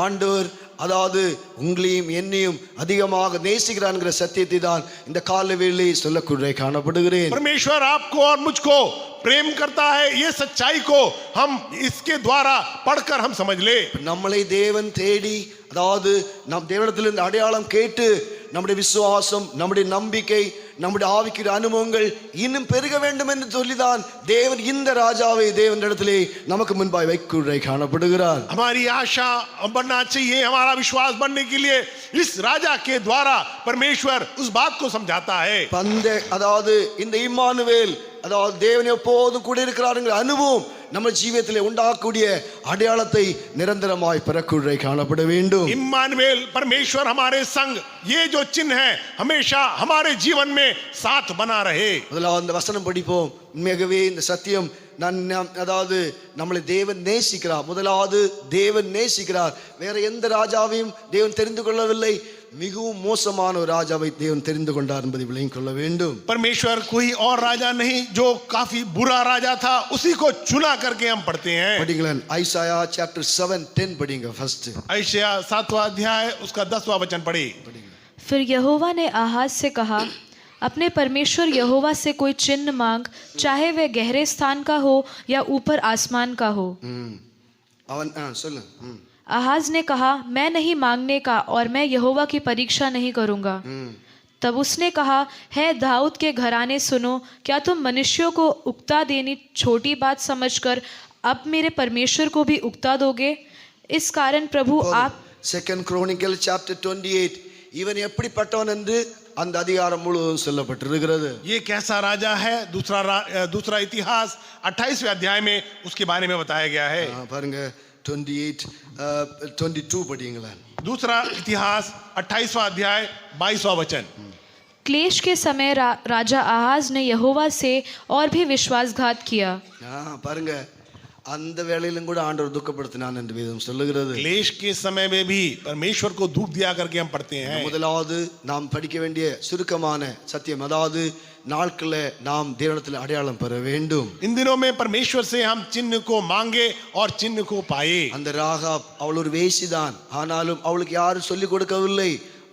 ஆண்டவர் அதாவது உங்களையும் என்னையும் அதிகமாக நேசிக்கிறான்ங்கிற சத்தியத்தை தான் இந்த காலைவேளை சொல்லக்கூடிய காணப்படுகிறேன். परमेश्वर आपको और मुझको प्रेम करता है, ये सच्चाई को हम इसके द्वारा पढ़कर हम समझ ले. நம்மளை தேவன் தேடி அதாவது நம் தேவனிடத்திலிருந்து அடையாளம் கேட்டு நம்முடைய விசுவாசம், நம்முடைய நம்பிக்கை, நம்முடைய ஆவிக்குரிய அனுபவங்கள் இன்னும் பெருக வேண்டும் என்று சொல்லிதான் தேவன் இந்த ராஜாவை தேவனிடத்திலே நமக்கு முன்பாய் வைக்க காணப்படுகிறார். हमारी आशा बढ़ना चाहिए, हमारा विश्वास बढ़ने के लिए इस राजा के द्वारा परमेश्वर उस बात को समझाता है. அதாவது இந்த இம்மானுவேல் அதாவது தேவன் எப்போதும் கூட இருக்கிறாருங்கிற அனுபவம் நம்ம ஜீவியத்திலே உண்டாகக்கூடிய அடையாளத்தை நிரந்தரமாய் பெறக்கூடிய காணப்பட வேண்டும். इम्मानुएल, परमेश्वर हमारे संग, ये जो चिन्ह है हमेशा हमारे जीवन में साथ बना रहे. முதலாவது அந்த வசனம் படிப்போம். உண்மையாகவே இந்த சத்தியம் அதாவது நம்மளை தேவன் நேசிக்கிறார். முதலாவது தேவன் நேசிக்கிறார். வேற எந்த ராஜாவையும் தேவன் தெரிந்து கொள்ளவில்லை, மிகவும் மோசமான ஒரு ராஜாவை தேவன் தெரிந்து கொண்டார் என்பதை விளங்கிக் கொள்ள வேண்டும். परमेश्वर कोई और राजा नहीं, जो काफी बुरा राजा था उसी को चुना करके हम पढ़ते हैं. படிங்களேன், ஐசாயா chapter 7:10 படிங்க ஃபர்ஸ்ட். ऐशाया 7वां अध्याय उसका 10वां वचन पढ़े. फिर यहोवा ने आहाज से कहा, अपने परमेश्वर यहोवा से कोई चिन्ह मांग, चाहे वह गहरे स्थान का हो या ऊपर आसमान का हो. அவன் சொல்லு. आहाज ने कहा, मैं नहीं मांगने का और मैं यहोवा की परीक्षा नहीं करूंगा. तब उसने कहा, है दाऊद के घराने सुनो, क्या तुम मनुष्यों को उकता देनी छोटी बात समझकर अब मेरे परमेश्वर को भी उकता दोगे? इस कारण प्रभु आप 2 Chronicles chapter 28 இவன் எப்படிப்பட்டவன் என்று அந்த அதிகாரம் முழுவதும் சொல்லப்பட்டிருக்கிறது. ये कैसा राजा है, दूसरा इतिहास 28वें अध्याय में उसके बारे में बताया गया है. பாருங்க 22 படிங்களேன். दूसरा इतिहास 28वां अध्याय 22वां वचन. क्लेश के समय राजा आहाज ने यहोवा से और भी विश्वासघात किया. பாருங்க அந்த வேளையிலும் கூட ஆண்டவர் துக்கப்படுத்தினான் என்று வேதம் சொல்லுகிறது. क्लेश के समय में भी परमेश्वर को दुख दिया करके हम पढ़ते हैं. முதலாவது நாம் படிக்க வேண்டிய சுருக்கமான சத்தியம் அதாவது நாட்களே நாம் தேவனிடத்தில் அடையாளம் பெற வேண்டும். इन दिनों में परमेश्वर से हम चिन्ह को मांगे और चिन्ह को पाए. அந்த ராகாப் அவள் ஒரு வேசிதான், ஆனாலும் அவளுக்கு யாரும் சொல்லிக் கொடுக்கவில்லை.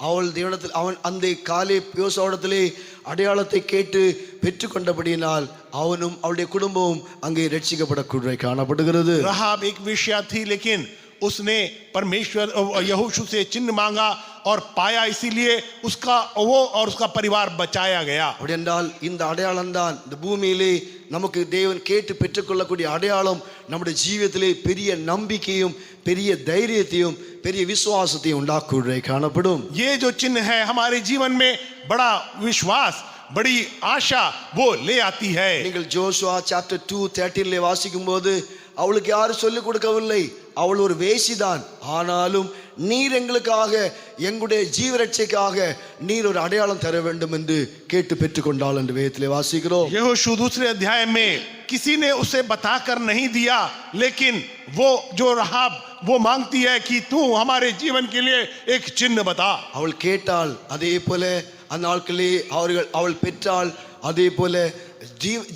அவள் தேவனத்தில் அவன் அந்த காலே யோசுவாவிடத்திலே அடையாளத்தை கேட்டு பெற்றுக்கொண்டபடியினால் அவனும் அவளுடைய குடும்பமும் அங்கே ரட்சிக்கப்படக்கூடிய காணப்படுகிறது. राहाब एक वेश्या थी, लेकिन उसने परमेश्वर यहोशू से चिन्ह मांगा और पाया, इसीलिए उसका वो और उसका परिवार बचाया गया. அப்படி என்றால் இந்த அடையாளம் தான் இந்த பூமியிலே நமக்கு தேவன் கேட்டு பெற்றுக்கொள்ளக்கூடிய அடையாளம் நம்முடைய ஜீவிதத்திலே பெரிய நம்பிக்கையும் பெரிய தைரியத்தையும் பெரிய விசுவாசத்தையும் உண்டாக்குவதை காணப்படும். ये जो चिन्ह है हमारे जीवन में बड़ा विश्वास, बड़ी आशा वो ले आती है. நீங்கள் ஜோஷுவா சாப்டர் 2:13 வாசிக்கும் போது அவளுக்கு யாரும் சொல்லிக் கொடுக்கவில்லை, அவள் ஒரு வேசிதான், ஆனாலும் நீர் எங்களுக்காக எங்களுடைய ஜீவரட்சைக்காக நீர் ஒரு அடையாளம் தர வேண்டும் என்று கேட்டு பெற்றுக்கொண்டாள் என்று வேதத்திலே வாசிக்கிறோம். यहोशू दूसरे अध्याय में किसी ने उसे बताकर नहीं दिया, लेकिन वो जो राहाब वो मांगती है कि तू हमारे जीवन के लिए एक चिन्ह बता. அவள் கேட்டாள், அதே போல அந்த நாட்களே அவள் பெற்றாள், அதே போல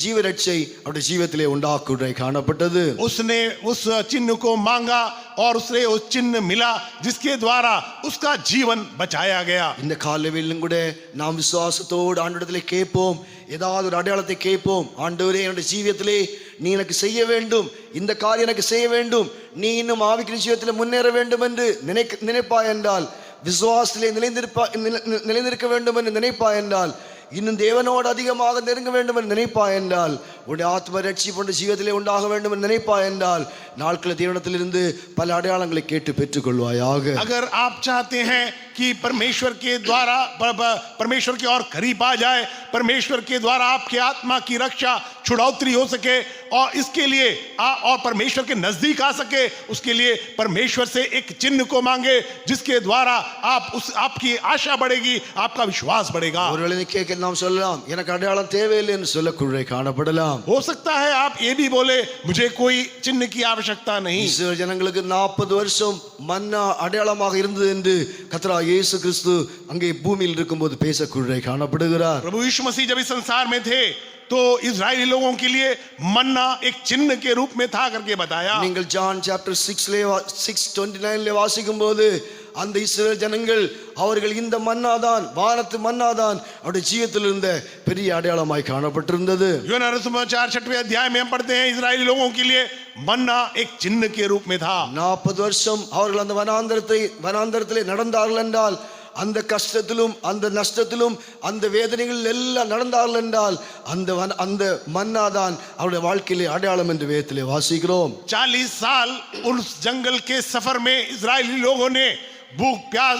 ஜீவரட்சை அவருடைய ஜீவத்திலே உண்டாக்குவதை காணப்பட்டது. उसने उस चिन्ह को मांगा और उसे उस चिन्ह मिला जिसके द्वारा उसका जीवन बचाया गया. இந்த காலையிலும் கூட நாம் விசுவாசத்தோடு ஆண்டவரிடத்திலே கேட்போம், ஏதாவது ஒரு அடையாளத்தை கேட்போம். ஆண்டவரே, என்னுடைய ஜீவியத்திலே நீ எனக்கு செய்ய வேண்டும், இந்த காரியம் எனக்கு செய்ய வேண்டும், நீ இன்னும் ஆவிக்குரிய ஜீவியத்தில் முன்னேற வேண்டும் என்று நினைப்பாய் என்றால், விசுவாசத்திலே நிலைந்திருக்க வேண்டும் என்று நினைப்பாய் என்றால், இன்னும் தேவனோடு அதிகமாக நெருங்க வேண்டும் என்று நினைப்பாய் என்றால், உன்னுடைய ஆத்ம ரட்சிப்பு ஜீவத்திலே உண்டாக வேண்டும் என்று நினைப்பாய் என்றால், நாட்கள் தேவனத்திலிருந்து பல அடையாளங்களை கேட்டு பெற்றுக்கொள்வாயாக. अगर आप चाहते हैं कि परमेश्वर के द्वारा परमेश्वर के और करीब आ जाए, परमेश्वर के द्वारा आपके आत्मा की रक्षा छुड़ौती हो सके और इसके लिए और परमेश्वर के नजदीक आ सके, उसके लिए परमेश्वर से एक चिन्ह को मांगे जिसके द्वारा आपकी आशा बढ़ेगी, आपका विश्वास बढ़ेगा. ஒருவேளை கேட்க நாம் சொல்லலாம், எனக்கு அடையாளம் தேவையில்லை என்று சொல்லக்கூடிய காணப்படலாம். हो सकता है आप ये भी बोले, मुझे कोई चिन्ह की आवश्यकता नहीं. இஸ்ரவேல் ஜனங்களுக்கு 40 வருஷம் மன்னா அடையாளமாக இருந்தது என்று கர்த்தராகிய இயேசு கிறிஸ்து அங்கே பூமியில் இருக்கும்போது பேசக்கூடிய காணப்படுகிறார். प्रभु यीशु मसीह जब इस संसार में थे तो इजरायली लोगों के लिए मन्ना एक चिन्ह के रूप में था करके बताया. நீங்கள் ஜான் சாப்டர் 6:29 வாசிக்கும் போது அந்த இஸ்ரவேல் ஜனங்கள் அவர்கள் இந்த மன்னாதான், வானத்து மன்னாதான் அவருடைய ஜீவிதத்தில் இருந்த பெரிய அடையாளமாய் காணப்பட்டிருந்தது. यूहन्ना सुसमाचार 6वें अध्याय में हम पढ़ते हैं, इजरायली लोगों के लिए मन्ना एक चिन्ह के रूप में था. 40 வருஷம் அவர்கள் அந்த வனாந்தரத்திலே நடந்தார்கள் என்றால், அந்த கஷ்டத்திலும் அந்த நஷ்டத்திலும் அந்த வேதனைகள் எல்லாம் நடந்தார்கள் என்றால், அந்த மன்னாதான் அவருடைய வாழ்க்கையிலே அடையாளம் என்று வேதத்திலே வாசிக்கிறோம். 40 साल उस जंगल के सफर में इजरायली लोगों ने भूख प्यास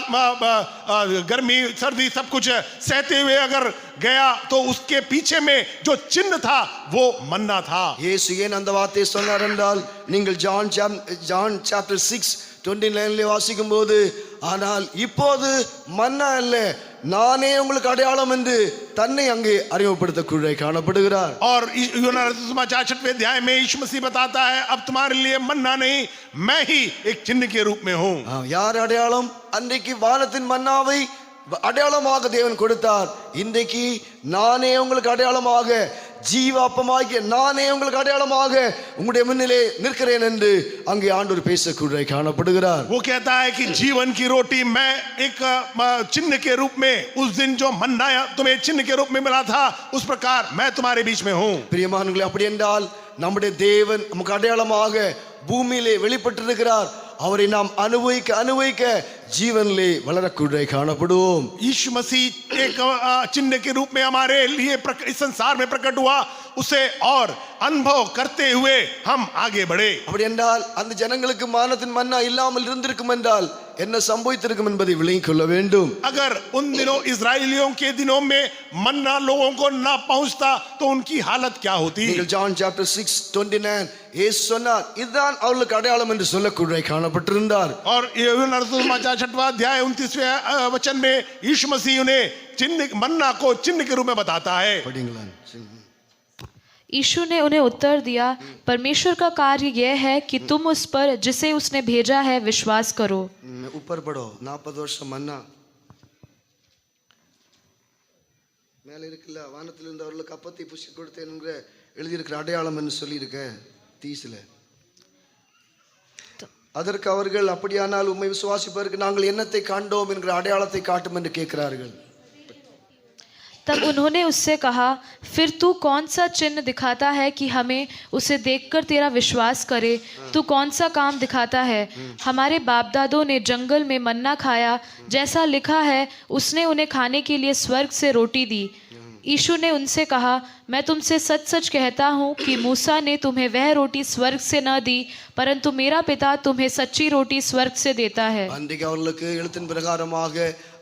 गर्मी सर्दी सब कुछ सहते हुए अगर गया तो उसके पीछे में जो चिन्ह था वो मन्ना था. இயேசு ஏன் அந்த வார்த்தையை சொன்னார் என்றால், நீங்கள் ஜான் சாப்டர் 6:29 வாசிக்கும் போது, ஆனால் இப்போது மன்னா அல்ல, நானே உங்களுக்கு அடையாளம் என்று தன்னை அங்கே அறிமுகப்படுத்தக்கூடிய காணப்படுகிறார். और यूहन्ना सुसमाचार 6वें अध्याय में यीशु मसीह बताता है, अब तुम्हारे लिए मन्ना नहीं, मैं ही एक चिन्ह के रूप में हूं. யார் அடையாளம்? அன்றைக்கு வானத்தின் மன்னாவை அடையாளமாக தேவன் கொடுத்தார். இன்றைக்கு நானே உங்களுக்கு அடையாளமாக, ஜீவாப்பமாகிய நானே உங்களுக்கு அடையாளமாக உங்களுடைய முன்னிலே நிற்கிறேன் என்று அங்கே ஆண்டவர் பேசக்கூடிய காணப்படுகிறார். वो कहता है कि जीवन की रोटी मैं एक चिन्ह के रूप में, उस दिन जो मन्ना तुम्हें चिन्ह के रूप में मिला था, उस प्रकार मैं तुम्हारे बीच में हूं. பிரியமானவர்களே, அப்படி என்றால் நம்முடைய தேவன் நமக்கு அடையாளமாக பூமியிலே வெளிப்பட்டிருக்கிறார். அவரை நாம் அனுபவிக்க जीवनले वलरकुड़े காணப்படுவோம். यीशु मसीह एक चिन्ह के रूप में हमारे लिए इस संसार में प्रकट हुआ, उसे और अनुभव करते हुए हम आगे बढ़े. அப்படி என்றால் அந்த ஜனங்களுக்கு மானத்தின் மன்னா இல்லாமல் இருந்திருக்கும் என்றால் என்ன சம்பவித்திருக்கும் என்பதை விளங்கிக் கொள்ள வேண்டும். अगर उन दिनों इजरायलियों के दिनों में मन्ना लोगों को ना पहुंचता तो उनकी हालत क्या होती. நீங்கள் ஜான் சாப்டர் 6:29 இயேசு சொன்னார், இதுதான் அவர்களுக்கு அடையாளம் என்று சொல்லக்கூடிய காணப்பட்டிருந்தார். और यूहन्ना सुसमाचार 6वां अध्याय 29वें वचन में यीशु मसीह उन्हें चिन्ह मन्ना को चिन्ह के रूप में बताता है. यीशु ने उन्हें उत्तर दिया, परमेश्वर का कार्य यह है कि तुम उस पर जिसे उसने भेजा है विश्वास करो. ऊपर पढ़ो. 40 வருஷம் மன்னா மேலே இருக்குல்ல, வானத்திலிருந்து அவர்களுக்கு அப்பத்தை புசி கொடுத்தேன் என்கிற எழுதியிருக்கிற அடையாளம் என்று சொல்லி இருக்க 30ல அதற்கு அவர்கள், அப்படியானால் உம்மை விசுவாசிப்பதற்கு நாங்கள் என்னத்தை காண்டோம் என்கிற அடையாளத்தை காட்டும் என்று கேட்கிறார்கள். तब उन्होंने उससे कहा, फिर तू कौन सा चिन्ह दिखाता है कि हमें उसे देखकर तेरा विश्वास करे? तू कौन सा काम दिखाता है? हमारे बाप दादों ने जंगल में मन्ना खाया, जैसा लिखा है उसने उन्हें खाने के लिए स्वर्ग से रोटी दी। यीशु ने उनसे कहा, मैं तुमसे सच सच कहता हूँ कि मूसा ने तुम्हें वह रोटी स्वर्ग से न दी, परंतु मेरा पिता तुम्हें सच्ची रोटी स्वर्ग से देता है। அன்றைக்கு அவர்களுக்கு எழுத்தின் பிரகாரமாக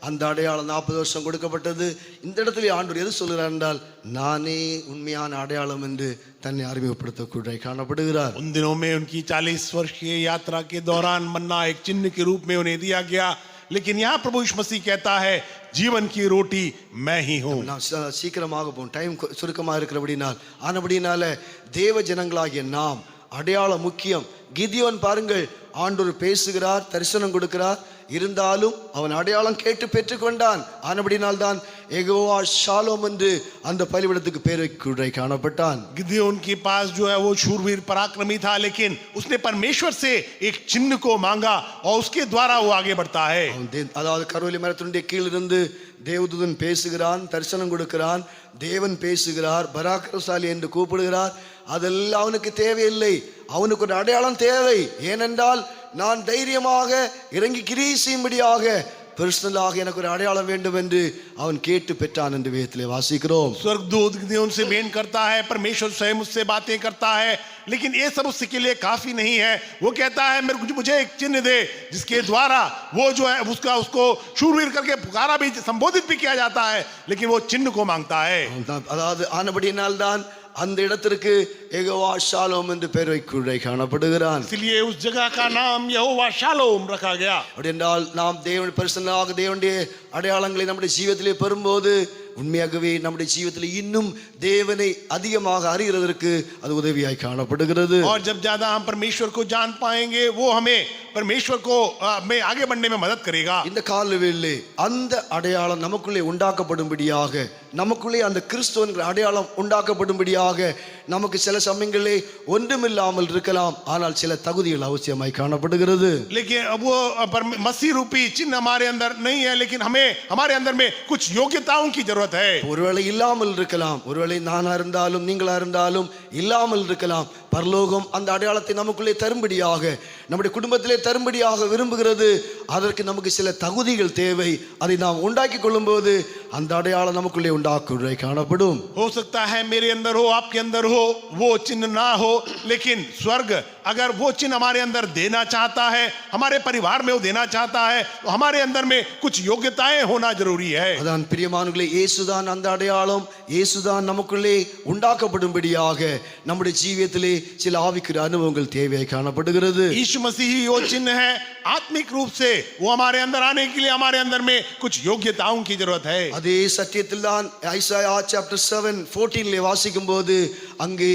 அந்த அடையாளம் 40 வருஷம் கொடுக்கப்பட்டது. இந்த இடத்துல ஆண்டவர் எது சொல்கிறார் என்றால், நானே உண்மையான அடையாளம் என்று தன்னை அறிமுகப்படுத்தக்கூடிய காணப்படுகிறார். उन दिनों में उनकी 40 वर्ष की यात्रा के दौरान मन्ना एक चिन्ह के रूप में उन्हें दिया गया, लेकिन यहाँ प्रभु यीशु मसीह कहता है, जीवन की रोटी मैं ही हूँ. நான் சீக்கிரமாக போகும், டைம் சுருக்கமாக இருக்கிறபடினால். ஆனபடினால தேவ ஜனங்களாகிய நாம் அடையாளம் முக்கியம். கிதியோன் பாருங்கள், ஆண்டவர் பேசுகிறார், தரிசனம் கொடுக்கிறார், இருந்தாலும் அவன் அடையாளம் கேட்டு பெற்றுக்கொண்டான். ஆனபடினால் தான் யெகோவா ஷாலோம் என்று அந்த பலிபீடத்துக்கு பேர் வைக்க காணப்பட்டான். गिदयोन के पास जो है वो शूरवीर पराक्रमी था, लेकिन उसने परमेश्वर से एक चिन्ह को मांगा और उसके द्वारा वो आगे बढ़ता है. அதாவது கர்வலி மரத்தினுடைய கீழிருந்து தேவதூதன் பேசுகிறான், தரிசனம் கொடுக்கிறான், தேவன் பேசுகிறார், பராக்கிரமசாலி என்று கூப்பிடுகிறார். அதெல்லாம் அவனுக்கு தேவையில்லை. அவனுக்கு ஒரு அடையாளம் தேவை. ஏனென்றால் நான் தைரியமாக இறங்கி கிரியை செய்யும்படியாக पर्सनलाக எனக்கு ஒரு அடையாளம் வேண்டும் என்று அவன் கேட்டு பெற்றான் என்று வேதத்திலே வாசிக்கிறோம். स्वर्गदूत गिदयोन से भेंट करता है, परमेश्वर स्वयं उससे बातें करता है, लेकिन ये सब उसके लिए काफी नहीं है. वो कहता है, मुझे एक चिन्ह दे जिसके द्वारा वो जो है उसको शूरवीर करके पुकारा भी, संबोधित भी किया जाता है, लेकिन वो चिन्ह को मांगता है. அதாவது ஆனபடியினால் தான் அந்த இடத்திற்கு யெகோவா ஷாலோம் என்று பெயர் வைக்க காணப்படுகிறான். इसलिए उस जगह का नाम यहोवा शालोम रखा गया. அப்படியென்றால் நாம் தேவன் பரிசுத்தமாக தேவனுடைய அடையாளங்களை நம்முடைய ஜீவிதத்திலே பெறும்போது உண்மையாகவே நம்முடைய ஜீவிதத்தில் இன்னும் தேவனை அதிகமாக அறிகிறதற்கு அது உதவியாய் காணப்படுகிறது. और जब ज्यादा हम परमेश्वर को जान पाएंगे, वो हमें परमेश्वर को में आगे बढ़ने में मदद करेगा. இந்த காலவெளியிலே அந்த அடையாளம் நமக்குள்ளே உண்டாக்கப்படும்படியாக, நமக்குள்ளே அந்த கிறிஸ்துவ அடையாளம் உண்டாக்கப்படும்படியாக நமக்கு சில சமயங்களே ஒன்றுமில்லாமல் இருக்கலாம், ஆனால் சில தகுதிகள் அவசியமாய் காணப்படுகிறது. लेकिन वो मसीह रूपी चिन्ह हमारे अंदर नहीं है, लेकिन हमें हमारे अंदर में कुछ योग्यताओं की जरूरत है. ஒருவேளை இல்லாமல் இருக்கலாம், ஒருவேளை நானா இருந்தாலும் நீங்களா இருந்தாலும் இல்லாமல் இருக்கலாம். பரலோகம் அந்த அடையாளத்தை நமக்குள்ளே தரும்படியாக, நம்முடைய குடும்பத்திலே தரும்படியாக விரும்புகிறது. அதற்கு நமக்கு சில தகுதிகள் தேவை. அதை நாம் உண்டாக்கி கொள்ளும் போது அந்த அடையாளம் நமக்குள்ளே உண்டாக்குறை காணப்படும். हो सकता है मेरे अंदर हो, आपके अंदर हो, वो चिन्ह ना हो, लेकिन स्वर्ग अगर वो चिन्ह हमारे अंदर देना चाहता है, हमारे परिवार में वो देना चाहता है, तो हमारे अंदर में कुछ योग्यताएं होना जरूरी है. அதான் பிரியமானவர்களே, இயேசுதான் அந்த அடையாளம். இயேசுதான் நமக்குள்ளே உண்டாக்கப்படும்படியாக நம்முடைய ஜீவியத்திலே சில ஆவிக்குரிய அனுபவங்கள் தேவையாய் காணப்படுகிறது. यीशु मसीह ही वो चिन्ह है. आत्मिक रूप से वो हमारे अंदर आने के लिए हमारे अंदर में कुछ योग्यताओं की जरूरत है. அதே சத்தியத்தில் தான் ஐசாயா சாப்டர் 7:14 வாசிக்கும் போது அங்கே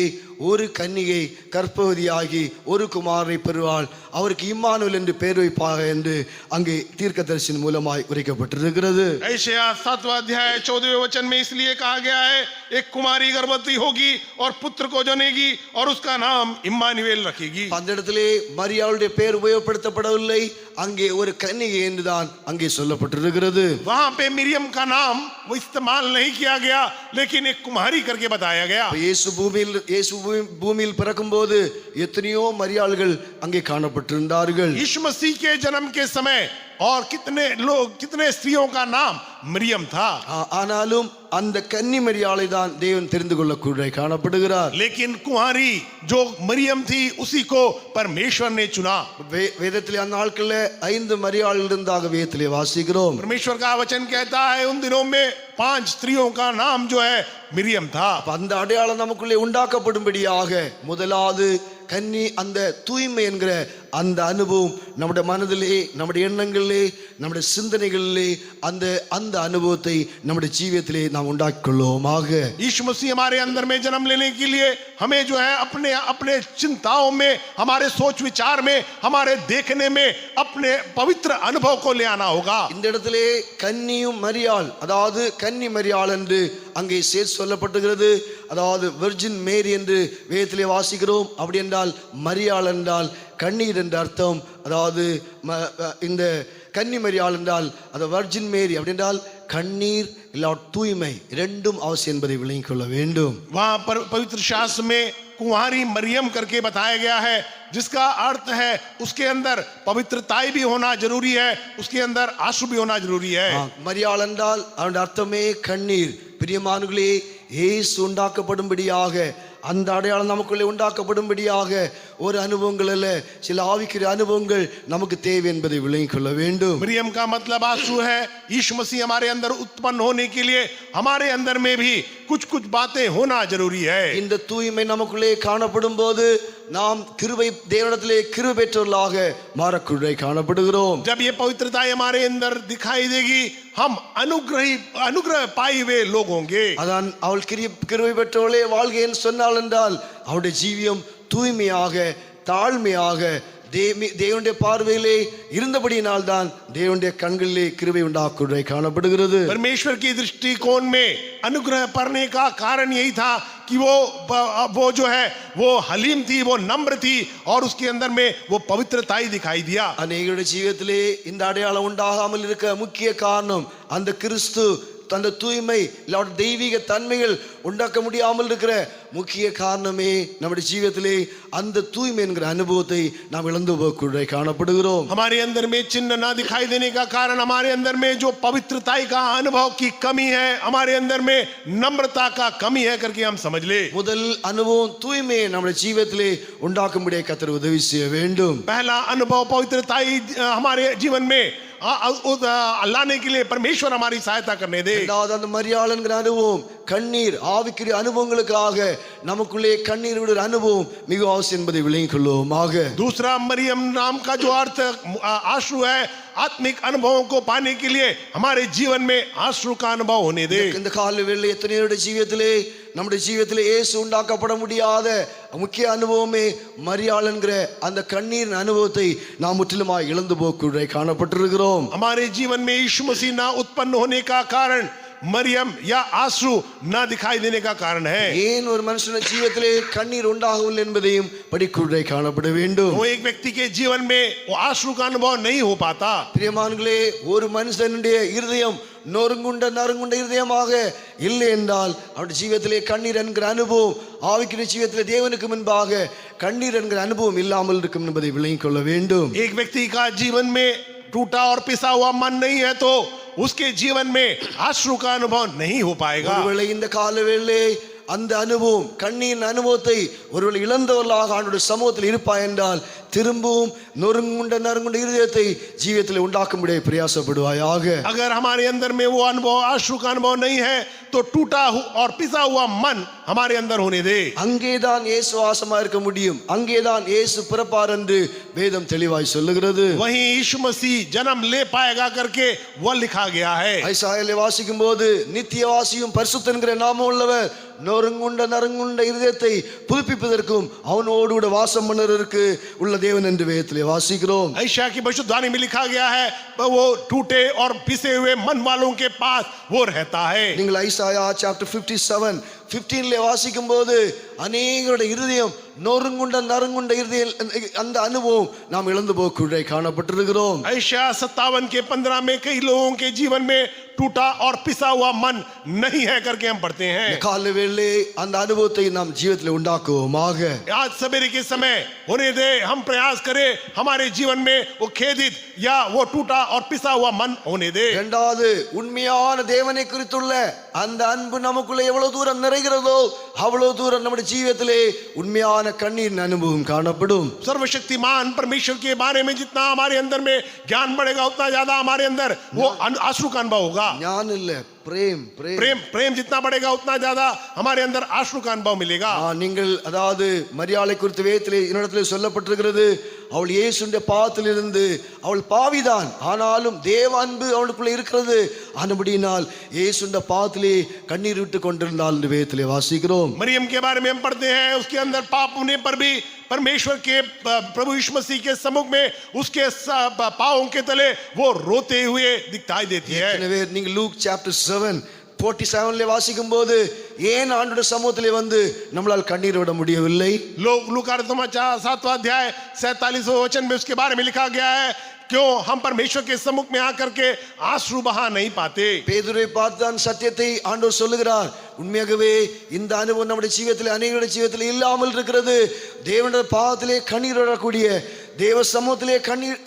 ஒரு கன்னிகை கர்ப்பவதியாகி ஒரு குமாரனை பெறுவாள், அவருக்கு இம்மானுவேல் என்று பெயர் வைப்பாக என்று அங்கே தீர்க்கதரிசியின் மூலமாய் உரைக்கப்பட்டிருக்கிறது. ऐशाया 7वां अध्याय 14वें वचन में इसलिए कहा गया है, एक कुमारी गर्भवती होगी और पुत्र को जनेगी और उसका नाम इम्मानुवेल रखेगी. அந்த இடத்திலே மரியாளுடைய பெயர் உபயோகப்படுத்தப்படவில்லை, அங்கே ஒரு கன்னிகை என்றுதான் அங்கே சொல்லப்பட்டிருக்கிறது. वहां पे मिरियम का नाम वो इस्तेमाल नहीं किया गया, लेकिन एक कुमारी करके बताया गया. இயேசு பூமியில் பிறக்கும்போது எத்தனையோ மரியாள்கள் அங்கே காணப்பட்டிருந்தார்கள். यीशु मसीह के जन्म के समय और कितने स्त्रियों का नाम मरियम था. ஆனாலும் அந்த கன்னி மரியாளை தான் தேவன் தெரிந்து கொள்ளக்கூடிய காணப்படுகிறார். लेकिन कुंवारी जो मरियम थी उसी को परमेश्वर ने चुना. வேதத்திலே அந்த நாட்களில் 5 மரியாள் இருந்தாக வேதத்திலே வாசிக்கிறோம். परमेश्वर का वचन कहता है उन दिनों में 5 स्त्रियों का नाम जो है मिरियम था. அந்த அடையாளம் நமக்குள்ளே உண்டாக்கப்படும்படியாக முதலாவது கன்னி அந்த தூய்மை என்கிற அந்த அனுபவம் நம்முடைய மனதிலே, நம்முடைய எண்ணங்களிலே, நம்முடைய சிந்தனைகளிலே அந்த அந்த அனுபவத்தை நம்முடைய ஜீவியத்திலே நாம் உண்டாக்கிக்கொள்வோமாக. यीशु मसीह हमारे अंदर में जन्म लेने के लिए हमें जो है अपने चिंताओं में, हमारे सोच विचार में, हमारे देखने में अपने पवित्र अनुभव को ले आना होगा. இந்த இடத்திலே கன்னியும் மரியாள், அதாவது கன்னி மரியாள் என்று அங்கே சேர்த்து சொல்லப்பட்டுகிறது. அதாவது வெர்ஜின் மேரி என்று வேதத்திலே வாசிக்கிறோம். அப்படி என்றால் மரியாள் என்றால் கண்ணீர் என்ற அர்த்தம். அதாவது இந்த கன்னிமரியாள் என்றால் அது வர்ஜின் மேரி அப்படி என்றால் கண்ணீர் இல்லா தூய்மை இரண்டும் அவசியம் என்பதை விளங்கிக் கொள்ள வேண்டும். वहां पर पवित्र शास्त्र में कुंवारी मरियम करके बताया गया है, जिसका अर्थ है उसके अंदर पवित्रताई भी होना जरूरी है, उसके अंदर आंसू भी होना जरूरी है. மரியாள் என்றால் அவருடைய அர்த்தமே கண்ணீர். பிரியமானவர்களே, இயேசு உண்டாக்கப்படும்படியாக அந்த அடையாளம் நமக்குள்ளே உண்டாக்கப்படும்படியாக ஒரு அனுபவங்கள் அல்ல, சில ஆவிக்குரிய அனுபவங்கள் நமக்கு தேவை என்பதை விளங்கிக் கொள்ள வேண்டும். मरियम का मतलब आंसू है. यीशु मसीह हमारे अंदर उत्पन्न होने के लिए हमारे अंदर में भी कुछ कुछ बातें होना जरूरी है. இந்த தூய்மை நமக்குள்ளே காணப்படும் போது நாம் கிருபை தேவனிடத்திலே கிருபை பெற்றவர்களாக மாறக்குள்ளே காணப்படுகிறோம். जब ये पवित्रता हमारे अंदर दिखाई देगी, हम अनुग्रह पाए हुए लोग होंगे. அதான் அவள் கிருபை பெற்றவளே வாழ்க என்று சொன்னாள் என்றால் அவருடைய ஜீவியம் தூய்மையாக தாழ்மையாக தேவனுடைய பார்வையிலே இருந்தபடியினால் தான் தேவனுடைய கண்களிலே கிருபை உண்டாக்குறை காணப்படுகிறது. परमेश्वर की दृष्टिकोण में अनुग्रह पाने का कारण यही था कि वो जो है वो हलीम थी, वो नम्र थी और उसके अंदर में वो पवित्रताई दिखाई दिया. அநேகருடைய ஜீவிதத்திலே இந்த அடையாளம் உண்டாகாமல் இருக்க முக்கிய காரணம் அந்த கிறிஸ்து அந்த தூய்மை இல்லாத தெய்வீக தன்மைகள் உண்டாக்க முடியாமல் இருக்கிற முக்கிய காரணமே நம்முடைய ஜீவிதத்திலே அந்த தூய்மை என்கிற அனுபவத்தை நாம் இழந்து போக்குள்ளே காணப்படுகிறோம். हमारे अंदर में चिन्ह ना दिखाई देने का कारण हमारे अंदर में जो पवित्रताई का अनुभव की कमी है, हमारे अंदर में नम्रता का कमी है करके हम समझ ले. முதல் அனுபவம் தூய்மை நம்முடைய ஜீவிதத்திலே உண்டாக்கும்படியாக கர்த்தர் உதவி செய்ய வேண்டும். पहला अनुभव पवित्रताई हमारे जीवन में लाने के लिए परमेश्वर हमारी सहायता करने दे. அந்த மரியாள் என்கிற அனுபவம் கண்ணீர் ஆவிக்குரிய அனுபவங்களுக்காக நமக்குள்ளே கண்ணீர் விடுற அனுபவம் மிக அவசியம் என்பதை விளங்கிக் கொள்வோமாக. दूसरा मरियम नाम का जो अर्थ आंसू है, आत्मिक अनुभवों को पाने के लिए हमारे जीवन में आंसू का अनुभव होने दे. இந்த காலவேளை எத்தனையோட ஜீவியத்திலே நம்முடைய ஜீவியத்திலே இயேசு உண்டாக்கப்பட முடியாத முக்கிய அனுபவமே மரியாள் என்கிற அந்த கண்ணீரின் அனுபவத்தை நாம் முற்றிலுமாய் இழந்து போக்குள்ளே காணப்பட்டிருக்கிறோம். हमारे जीवन में यीशु मसीह ना उत्पन्न होने का कारण मरियम या आंसू ना दिखाई देने का कारण है. ஏன் ஒரு மனுஷனுடைய ஜீவியத்திலே கண்ணீர் உண்டாகவில்லை என்பதையும் படிக்குள்ளே காணப்பட வேண்டும். वो एक व्यक्ति के जीवन में वो आंसू का अनुभव नहीं हो पाता. பிரியமானங்களே, ஒரு மனுஷனுடைய இருதயம் நொறுங்குண்ட நறுங்குண்ட இருதயமாக இல்லை என்றால் அவருடைய ஜீவியத்திலே கண்ணீர் என்கிற அனுபவம் ஆவிக்குரிய ஜீவியத்திலே தேவனுக்கு முன்பாக கண்ணீர் என்கிற அனுபவம் இல்லாமல் இருக்கும் என்பதை விளங்கிக் கொள்ள வேண்டும். एक व्यक्ति का जीवन में टूटा और पिसा हुआ मन नहीं है तो उसके जीवन में आंसू का अनुभव नहीं हो पाएगा. ஒருவேளை இந்த காலவேளை அந்த அனுபவம் கண்ணீரின் அனுபவத்தை ஒருவேளை இழந்தவர்களாக ஆண்டவருடைய சமூகத்தில் இருப்பாய் என்றால் திரும்பவும் நொறுங்குண்ட நறுங்குண்ட இருதயத்தை ஜீவியத்தில் உண்டாக்க முடிய பிரயாசப்படுவாயாக. अगर हमारे अंदर में वो अनुभव आंसू का अनुभव नहीं है तो टूटा और पिसा हुआ मन हमारे अंदर होने दे. அங்கேதான் இயேசு வாசமா இருக்க முடியும், அங்கேதான் இயேசு பிறப்பார் என்று வேதம் தெளிவாய் சொல்லுகிறது. वहीं यीशु मसीह जन्म ले पाएगा करके वो लिखा गया है. ஐசாயாவிலே வாசிக்கும் போது நித்தியவாசியும் பரிசுத்த என்கிற நாமம் உள்ளவர் நொறுங்குண்ட நறுங்குண்ட இருதயத்தை புதுப்பிப்பதற்கும் அவனோடு கூட வாசம் பண்ணுவதற்கு உள்ள தேவன் என்று வேதத்திலே வாசிக்கிறோம். ऐशा की भविष्यवाणी में लिखा गया है वो टूटे और पिसे हुए मन वालों के पास वो रहता है. நீங்கள் ஐசாயா சாப்டர் 15:15 வாசிக்கும் போது அநேகருடைய இருதயம் நொறுங்குண்ட நறுங்குண்ட இருதயம் அந்த அனுபவம் நாம் இழந்து போக்குள்ளே காணப்பட்டிருக்கிறோம். ऐशा 57 के 15 में कई लोगों के जीवन में टूटा और पिसा हुआ मन नहीं है करके हम पढ़ते हैं. காலவேளை அந்த அனுபவத்தை நாம் ஜீவிதத்தில் உண்டாக்குவோமாக. आज सवेरे के समय होने दे, हम प्रयास करें हमारे जीवन में वो खेदित या वो टूटा और पिसा हुआ मन होने दे. இரண்டாவது, உண்மையான தேவனை குறித்துள்ள அந்த அன்பு நமக்குள்ளே எவ்வளவு தூரம் நிறைகிறதோ அவ்வளவு தூரம் நம்முடைய ஜீவிதத்திலே உண்மையான கண்ணீரின் அனுபவம் காணப்படும். सर्वशक्तिमान परमेश्वर के बारे में जितना हमारे अंदर में ज्ञान बढ़ेगा उतना ज्यादा हमारे अंदर वो आंसू का अनुभव होगा. ஞானம் இல்ல, பிரேம் பிரேம் प्रेम प्रेम जितना बढ़ेगा उतना ज्यादा हमारे अंदर आंसू का अनुभव मिलेगा. நீங்கள் அதாவது மரியாளை குறித்து வேதத்திலே இன்னொரு சொல்லப்பட்டிருக்கிறது, அவள் இயேசுடைய பாதத்தில் இருந்து அவள் பாவிதான், ஆனாலும் தேவ அன்பு அவளுக்குள்ள இருக்கிறது. ஆனபடியினால் இயேசுடைய பாதத்திலே கண்ணீர் விட்டு கொண்டிருந்தாள் என்று வேதத்திலே வாசிக்கிறோம். मरियम के बारे में हम पढ़ते हैं, उसके अंदर पाप होने पर भी परमेश्वर के प्रभु यीशु मसीह के सम्मुख में उसके पांवों के तले वो रोते हुए दिखाई देती है. எனவே நீங்கள் லூக் சாப்டர் 7 47 வாசிக்கும் போது ஏன் ஆண்டவருடைய சமூகத்திலே வந்து நம்மளால் கண்ணீர் विட முடியவில்லை? लोग लूका समाचार 7वां अध्याय 47वें वचन में उसके बारे में लिखा गया है, क्यों हम परमेश्वर के सम्मुख में आकर के आंसू बहा नहीं पाते। பேதுருவை பார்த்தான் சத்தியத்தை ஆண்டவர் சொல்லுகிறார். உண்மையாகவே இந்த அனுபவம் நம்முடைய ஜீவிதத்தில் அநேகருடைய ஜீவிதத்தில் இல்லாமல் இருக்கிறது. தேவனுடைய பாதத்திலே கண்ணீர் விடக்கூடிய, தேவ சமூகத்திலே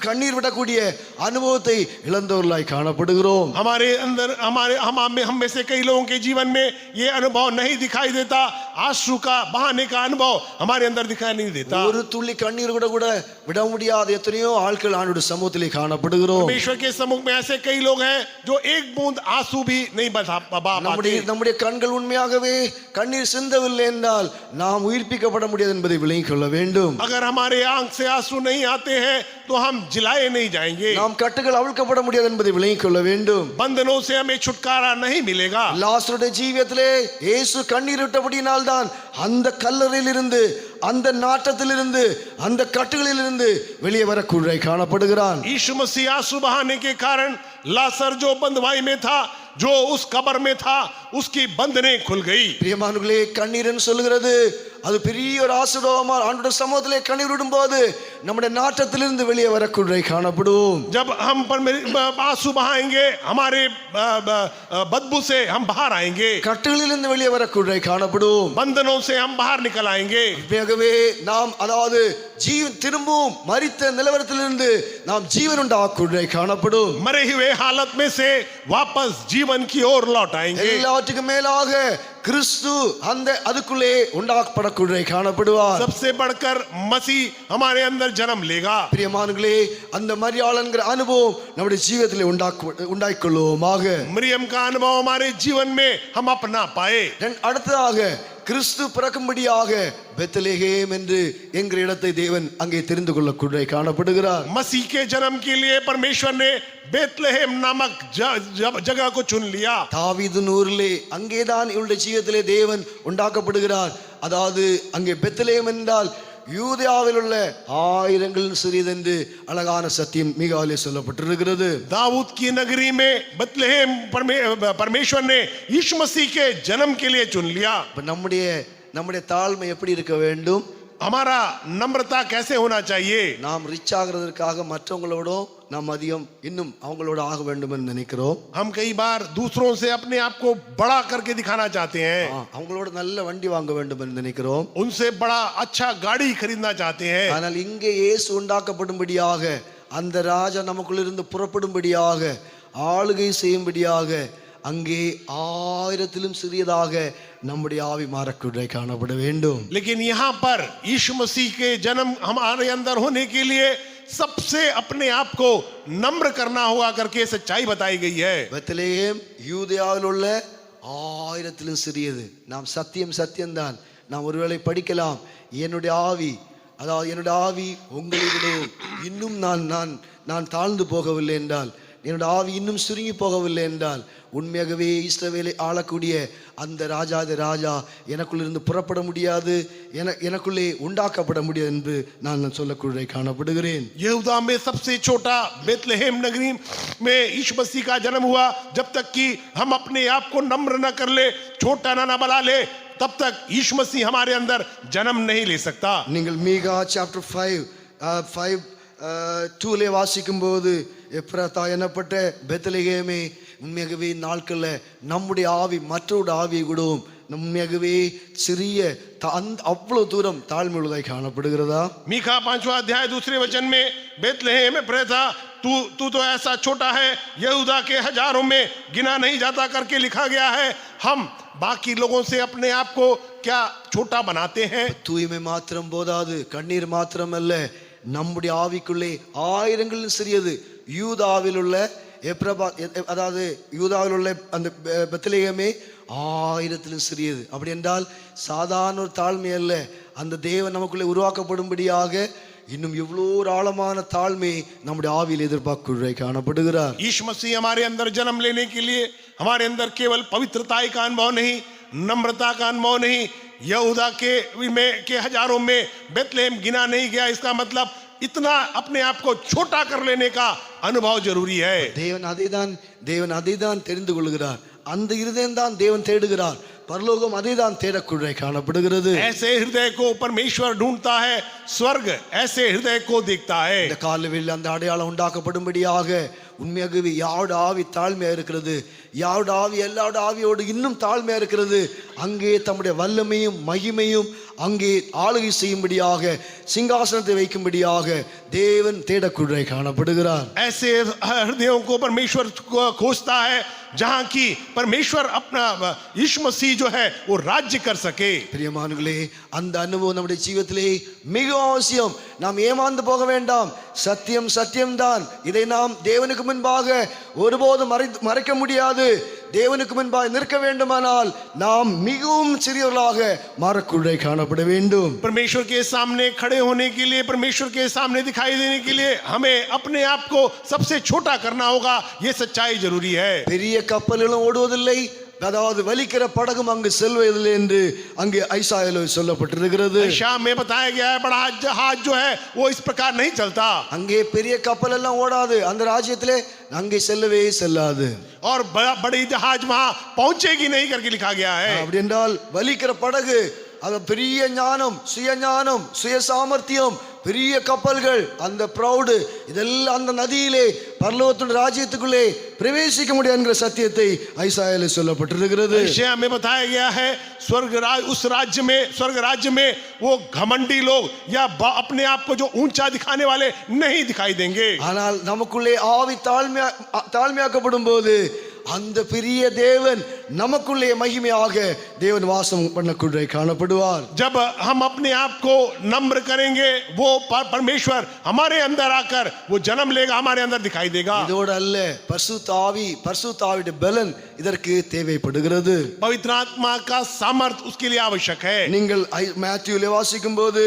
கண்ணீர் விடக்கூடிய அனுபவத்தை இழந்தவர்களாய் காணப்படுகிறோம். हमारे अंदर हम में से कई लोगों के जीवन में ये अनुभव नहीं दिखाई देता। आंसू का बहाने का अनुभव हमारे अंदर दिखाई नहीं देता। ஒரு துளி கண்ணீர் கூட விட முடியாத எத்தனையோ ஆட்கள் ஆண்டவருடைய சமூகத்திலே காணப்படுகிறோம். परमेश्वर के सम्मुख में ऐसे कई लोग हैं जो एक बूंद आंसू भी नहीं बहा पाते। நம்முடைய கண்கள் உண்மையாகவே கண்ணீர் சிந்தவில்லை என்றால் நாம் உயிர்ப்பிக்கப்பட முடியாது என்பதை விளங்கிக் கொள்ள வேண்டும். अगर हमारे आंख से आंसू नहीं आते हैं तो हम जिलाए नहीं जाएंगे। நாம் கட்டுகள் அவிழ்க்கப்பட முடியாது என்பதை விளங்கிக் கொள்ள வேண்டும். बंधनों से हमें छुटकारा नहीं मिलेगा। லாசருடைய ஜீவியத்திலே இயேசு கண்ணீர் விட்டபடியினால் தான் அந்த கல்லறையிலிருந்து, அந்த நாட்டத்திலிருந்து, அந்த கட்டுகளிலிருந்து வெளியே வரக்கூடாய் காணப்படுகிறான். यीशु मसीह आंसू बहाने के कारण लासर जो बंधवाई में था, जो उस कब्र में था, उसकी बंधने खुल गई। பிரியமானவர்களே, கண்ணீர்னு சொல்லுகிறது அது பெரிய ஒரு ஆசீர்வாதமா ஆண்டவருடைய சமூகத்திலே கண்ணீர் விடும்போது நம்முடைய நாட்டத்திலிருந்து வெளியே வரக்கூடாய் காணப்படும். जब हम आंसू बहाएंगे हमारे बदबू से हम बाहर आएंगे, கட்டுகளிலிருந்து வெளியே வரக்கூடாய் காணப்படும். बंधनों से हम बाहर निकल आएंगे। உண்மையாகவே நாம் அதாவது திரும்பவும் மரித்த நிலவரத்திலிருந்து நாம் ஜீவன் உண்டாகக்கூடாய் காணப்படும். मरे हुए हालत में से वापस जीवन की ओर लौट आएंगे। எல்லாவற்றுக்கும் மேலாக கிறிஸ்து அந்த அதுக்குள்ளே உண்டாக்கப்படக்கூடாய் காணப்படுவார். सबसे बढ़कर मसीह हमारे अंदर जन्म लेगा। பிரியமானவர்களே, அந்த மரியாளன்கிற அனுபவம் நம்முடைய ஜீவிதத்திலே உண்டாக்கிக்கொள்வோமாக. मरियम का अनुभव हमारे जीवन में हम अपना पाए। அடுத்ததாக கிறிஸ்து பிறக்கும்படியாக பெத்லெகேம் என்று என்கிற இடத்தை தேவன் அங்கே தெரிந்து கொள்ளக்கூடாய் காணப்படுகிறார். मसीह के जन्म के लिए परमेश्वर ने बेतलहम नामक जगह को चुन लिया। தாவீதின் ஊரிலே அங்கேதான் இவருடைய ஜீவிதத்திலே தேவன் உண்டாக்கப்படுகிறார். அதாவது அங்கே பெத்லெகேம் என்றால் யூதேயாவில் உள்ள ஆயிரங்களின் சிறியதென்று அழகான சத்தியம் மீகாவிலே சொல்லப்பட்டிருக்கிறது. दाऊद की नगरी में बेतलहम परमेश्वर ने यीशु मसीह के जन्म के लिए चुन लिया। நம்முடைய தாழ்மை எப்படி இருக்க வேண்டும்? हमारा नम्रता कैसे होना चाहिए? நாம் ரிச் ஆகிறதற்காக மற்றவங்களோட நாம் அதிகம் இன்னும் அவங்களோட ஆக வேண்டும் என்று நினைக்கிறோம். हम कई बार दूसरों से अपने आप को बड़ा करके दिखाना चाहते हैं। அவங்களோட நல்ல வண்டி வாங்க வேண்டும் என்று நினைக்கிறோம். उनसे बड़ा अच्छा गाड़ी खरीदना चाहते हैं। ஆனால் இங்கே இயேசு உண்டாக்கப்படும்படியாக, அந்த ராஜா நமக்குள்ள இருந்து புறப்படும்படியாக, ஆளுகை செய்யும்படியாக அங்கே ஆயிரத்திலும் சிறியதாக நம்முடைய ஆவி மாறக்கூடாய் காணப்பட வேண்டும். लेकिन यहाँ पर यीशु मसीह के जन्म हमारे अंदर होने के लिए सबसे अपने आप को नम्र करना होगा करके सच्चाई बताई गई है। பெத்லெகேம் யூதேயாவில் உள்ள ஆயிரத்திலும் சிறியது. நாம் சத்தியம்தான். நாம் ஒருவேளை படிக்கலாம், என்னுடைய ஆவி, அதாவது என்னுடைய ஆவி உங்களை விட இன்னும் நான் தாழ்ந்து போகவில்லை என்றால், என்னுடைய ஆவி இன்னும் சுருங்கி போகவில்லை என்றால், உண்மையாகவே இஸ்ரவேலை ஆளக்கூடிய அந்த ராஜா எனக்குள்ளிருந்து புறப்பட முடியாது, எனக்குள்ளே உண்டாக்கப்பட முடியாது என்று நான் சொல்லக்கூடிய காணப்படுகிறேன். यहूदा में सबसे छोटा बेतलहम नगरी में यीशु मसीह का जन्म हुआ। जब तक कि हम अपने आप को नम्र न कर ले, छोटा ना बना ले, तब तक यीशु मसीह हमारे अंदर जन्म नहीं ले सकता। நீங்கள் மீகா சாப்டர் 5:2 வாசிக்கும் போது, எப்ராத்தா எனப்பட்ட பெத்லெகேமே, உண்மையாகவே நாட்கள்ல நம்முடைய ஆவி மற்றொரு ஆவியை கூடவும் உண்மையாகவே சிறிய அவ்வளவு தூரம் தாழ்மை உள்ளதாய் காணப்படுகிறதா? मीका 5वां अध्याय 2 वचन में बेतलहम एफ्राता तू तो ऐसा छोटा है, यहूदा के हजारों में गिना नहीं जाता करके लिखा गया है। हम बाकी लोगों से अपने आप को क्या छोटा बनाते हैं? தூய்மை மாத்திரம் போதாது, கண்ணீர் மாத்திரம் அல்ல, நம்முடைய ஆவிக்குள்ளே ஆயிரங்களில் சிறியது. யூதாவில் உள்ள அதாவது யூதாவில் உள்ள அந்த பெத்லெகேமே ஆயிரத்திலும் சிறியது. அப்படி என்றால் சாதாரண ஒரு தாழ்மை அல்ல, அந்த தேவன் நமக்குள்ளே உருவாக்கப்படும்படியாக இன்னும் எவ்வளோ ஆழமான தாழ்மை நம்முடைய ஆவியில் எதிர்பார்க்க காணப்படுகிறார். यीशु मसीह हमारे अंदर जन्म लेने के लिए हमारे अंदर केवल पवित्रता का अनुभव नहीं, नम्रता का अनुभव नहीं, यहूदा के हजारों में बेतलहम गिना नहीं गया, इसका मतलब इतना अपने आप को छोटा कर लेने का अनुभव जरूरी है. தேவன் அதைதான் தெரிந்து கொள்கிறார். அந்த இருதயம் தான் தேவன் தேடுகிறார். பரலோகம் அதை தான் தேடக்கூடியதாய் காணப்படுகிறது. ऐसे हृदय को परमेश्वर ढूंढता है, स्वर्ग ऐसे हृदय को देखता है. இந்த காலவெளியில் அந்த அடையாளம் உண்டாக்கப்படும்படியாக உண்மையாகவே யாரோட ஆவி தாழ்மையா இருக்கிறது, யாரோட ஆவி எல்லாரோட ஆவியோடு இன்னும் தாழ்மையா இருக்கிறது, அங்கே தம்முடைய வல்லமையும் மகிமையும் அங்கே ஆளுகை செய்யும்படியாக சிங்காசனத்தை வைக்கும்படியாக தேவன் தேடக்கூடியதாய் காணப்படுகிறார். ऐसे हृदयों को परमेश्वर खोजता है जहां की परमेश्वर अपना यीशु मसीह जो है वो राज्य कर सके. பிரியமானவர்களே, அந்த அனுபவம் நம்முடைய ஜீவிதத்திலே மிக அவசியம். நாம் ஏமாந்து போக வேண்டாம். சத்தியம் சத்தியம்தான். இதை நாம் தேவனுக்கு முன்பாக ஒருபோதும் மறைக்க முடியாது. தேவனுக்கு முன்பாக நிற்க வேண்டுமானால் நாம் மிகவும் சிறியவர்களாக மாறக்கூட காணப்பட வேண்டும். परमेश्वर के सामने खड़े होने के लिए, परमेश्वर के सामने दिखाई देने के लिए हमें अपने आप को सबसे छोटा करना होगा. ये सच्चाई जरूरी है. பெரிய கப்பல்களும் ஓடுவதில்லை, அதாவது வலிக்கிற படகும் அங்கு செல்வதில்லை என்று அங்கே ஐசாயால சொல்லப்பட்டிருக்கிறது. शाम में बताया गया है बड़ा जहाज जो है वो इस प्रकार नहीं चलता. அங்கே பெரிய கப்பல் எல்லாம் ஓடாது, அந்த ராஜ்யத்திலே அங்கே செல்லவே செல்லாது. और बड़ी जहाज वहां पहुंचेगी नहीं करके लिखा गया है. அப்படி என்றால் வலிக்கிற படகு, அது பெரிய ஞானம், சுய சாமர்த்தியம், பெரிய கப்பல்கள், அந்த ப்ரௌடு, இதெல்லாம் அந்த நதியிலே பரலோகத்தின் ராஜ்யத்துக்குள்ளே பிரவேசிக்க முடியாது என்கிற சத்தியத்தை ஐசாயால சொல்லப்பட்டிருக்கிறது. एशिया में बताया गया है उस स्वर्ग राज्य में वो घमंडी लोग या अपने आप को जो ऊंचा दिखाने वाले नहीं दिखाई देंगे. ஆனால் நமக்குள்ளே ஆவி தாழ்மையாக்கப்படும் போது அந்த பெரிய தேவன் நமக்குள்ளே மகிமையாக தேவன் வாசம் பண்ணக்கூடிய காணப்படுவார். जब हम अपने आप को नम्र करेंगे वो परमेश्वर हमारे अंदर आकर वो जन्म लेगा, हमारे अंदर दिखाई देगा. இதோடு அல்ல, பரிசுத்த ஆவியுடைய பலன் இதற்கு தேவைப்படுகிறது. पवित्र आत्मा का सामर्थ उसके लिए आवश्यक है. நீங்கள் மேத்யூல வாசிக்கும் போது,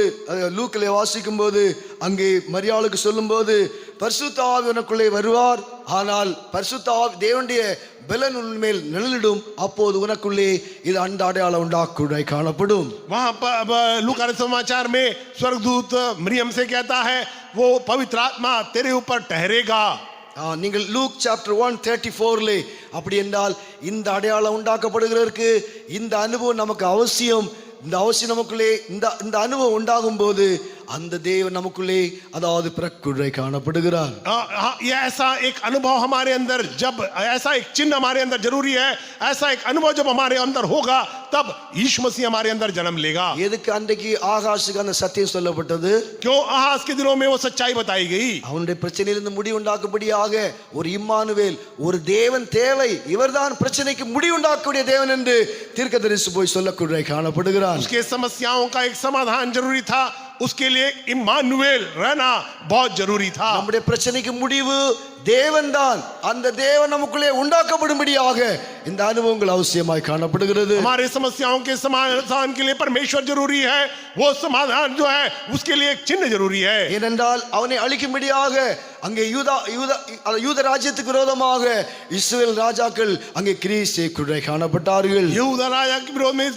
லூக்கிலே வாசிக்கும் போது, அங்கே மரியாளுக்கு சொல்லும் போது பரிசுத்த ஆவி உனக்குள்ளே வருவார், ஆனால் பரிசுத்த ஆவி தேவனுடைய பலன் உன்மேல் நிழலிடும், அப்போது உனக்குள்ளே இது அந்த அடையாளம் உண்டாக்குடாய் காணப்படும். वहां पर लूका समाचार में स्वर्गदूत मरियम से कहता है वो पवित्र आत्मा तेरे ऊपर ठहरेगा. நீங்கள் லூக் சாப்டர் 1:34 அப்படி என்றால் இந்த அடையாளம் உண்டாக்கப்படுகிறதற்கு இந்த அனுபவம் நமக்கு அவசியம். இந்த அவசியம் நமக்குள்ளே இந்த அனுபவம் உண்டாகும் போது அந்த தேவன் நமக்குள்ளே அதாவது பிரக்குடை காணப்படுகிறார். ये ऐसा एक अनुभव हमारे अंदर, जब ऐसा एक चिन्ह हमारे अंदर जरूरी है, ऐसा एक अनुभव जब हमारे अंदर होगा तब यीशु मसीह हमारे अंदर जन्म लेगा. எதுக்கு அன்றைக்கு ஆகாஷுக்கு அந்த சத்தியம் சொல்லப்பட்டது? क्यों आहाज के दिनों में वो सच्चाई बताई गई? அவனுடைய பிரச்சனையிலிருந்து முடிவு உண்டாக்கும்படியாக ஒரு இம்மானுவேல், ஒரு தேவன் தேவை, இவர்தான் பிரச்சனைக்கு முடிவு உண்டாக்கக்கூடிய தேவன் என்று தீர்க்கதரிசி போய் சொல்லக்கூடிய காணப்படுகிறார். उसके समस्याओं का एक समाधान जरूरी था, उसके लिए इम्मानुएल रहना बहुत जरूरी था. நம்முடைய பிரச்சனைக்கு முடிவு தேவன் தான். அந்த தேவன் நமக்குள்ளே உண்டாக்கப்படும்படியாக இந்த அனுபவங்கள் அவசியமாய் காணப்படுகிறது. हमारे समस्याओं के समाधान के लिए परमेश्वर जरूरी है, वो समाधान जो है उसके लिए एक चिन्ह जरूरी है. ஏனென்றால் அவனை அழிக்கும்படியாக அங்கே யூத ராஜ்யத்துக்கு விரோதமாக இஸ்ரவேல் ராஜாக்கள் அங்கே கிரீஸ் செய்ய காணப்பட்டார்கள். यहूदा राजा के विरोध में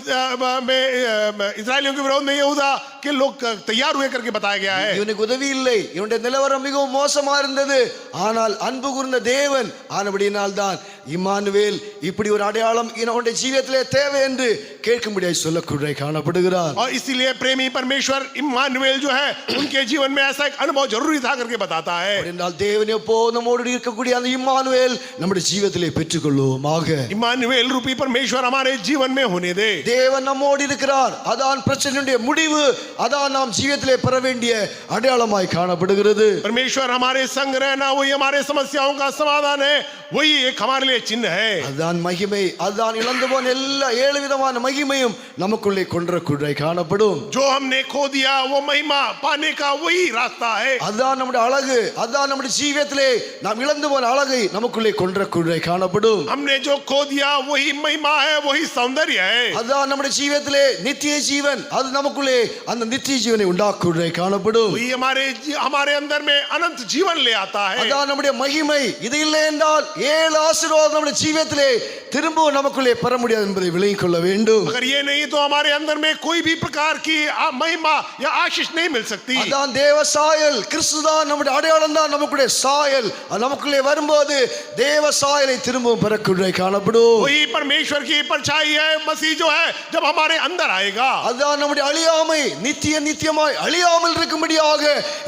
इस्राएलियों के विरोध में यहूदा के लोग तैयार हुए करके बताया गया है. இவனுக்கு உதவி இல்லை, இவனுடைய நிலவரம் மிகவும் மோசமா இருந்தது. ஆனால் அன்பு கூர்ந்த தேவன் ஆனபடியினால் தான் இம்மானுவேல் இப்படி ஒரு அடையாளம் இவனுடைய ஜீவியத்திலே தேவை என்று கேட்கும்படியாக சொல்லக்கூடிய காணப்படுகிறார். और इसीलिए प्रेमी परमेश्वर इम्मानुएल जो है उनके जीवन में ऐसा एक अनुभव जरूरी था करके बताता है. என்றால் தேவன் எப்போதும் நம்மோடு இருக்கக்கூடிய அந்த இம்மானுவேல் நம்முடைய ஜீவியத்திலே பெற்றுக்கொள்வோமாக. इम्मानुएल रूपी परमेश्वर हमारे जीवन में होने दे. தேவன் நம்மோடு இருக்கிறார், அதான் பிரச்சனையுடைய முடிவு, அதான் நாம் ஜீவியத்திலே பெற வேண்டிய அடையாளமாய் காணப்படுகிறது. परमेश्वर हमारे संग रहना वही हमारे समस्याओं का समाधान है, वही एक हमारे लिए चिन्ह है. அதுதான் மகிமை, அதுதான் இழந்து போன எல்லா 7 விதமான மகிமையும் நமக்குள்ளே கொன்றக்குடை காணப்படும். जो हमने खो दिया वो महिमा पाने का वही रास्ता है. அதுதான் நம்முடைய அழகு, அதுதான் நம்முடைய ஜீவியத்திலே நாம் இழந்து போன அழகை நமக்குள்ளே கொன்றக்குடை காணப்படும். हमने जो खो दिया वही महिमा है, वही सौंदर्य है. அதுதான் நம்முடைய ஜீவியத்திலே நித்திய ஜீவன், அது நமக்குள்ளே அந்த நித்திய ஜீவனை உண்டாக்குடை காணப்படும். वही हमारे अंदर में अनंत जीवन ले आता है. அதான் நம்முடைய மகிமை. இது இல்லை என்றால் 7 ஆசீர்வாதம் ஒருபோதும் நம்முடைய ஜீவியத்திலே திரும்பவும் நமக்குள்ளே பெற முடியாது என்பதை விளங்கிக் கொள்ள வேண்டும். अगर ये नहीं तो हमारे अंदर में कोई भी प्रकार की महिमा या आशीष नहीं मिल सकती. அதான் தேவ சாயல், கிறிஸ்துதான் நம்முடைய அடையாளம் தான் நமக்குடைய சாயல். அது நமக்குள்ளே வரும்போது தேவ சாயலை திரும்பவும் பெறக்கூடிய காணப்படும். वही परमेश्वर की परछाई है, मसीह जो है जब हमारे अंदर आएगा. அதான் நம்முடைய அழியாமை நித்தியமாய் அழியாமல் இருக்கும்படியாக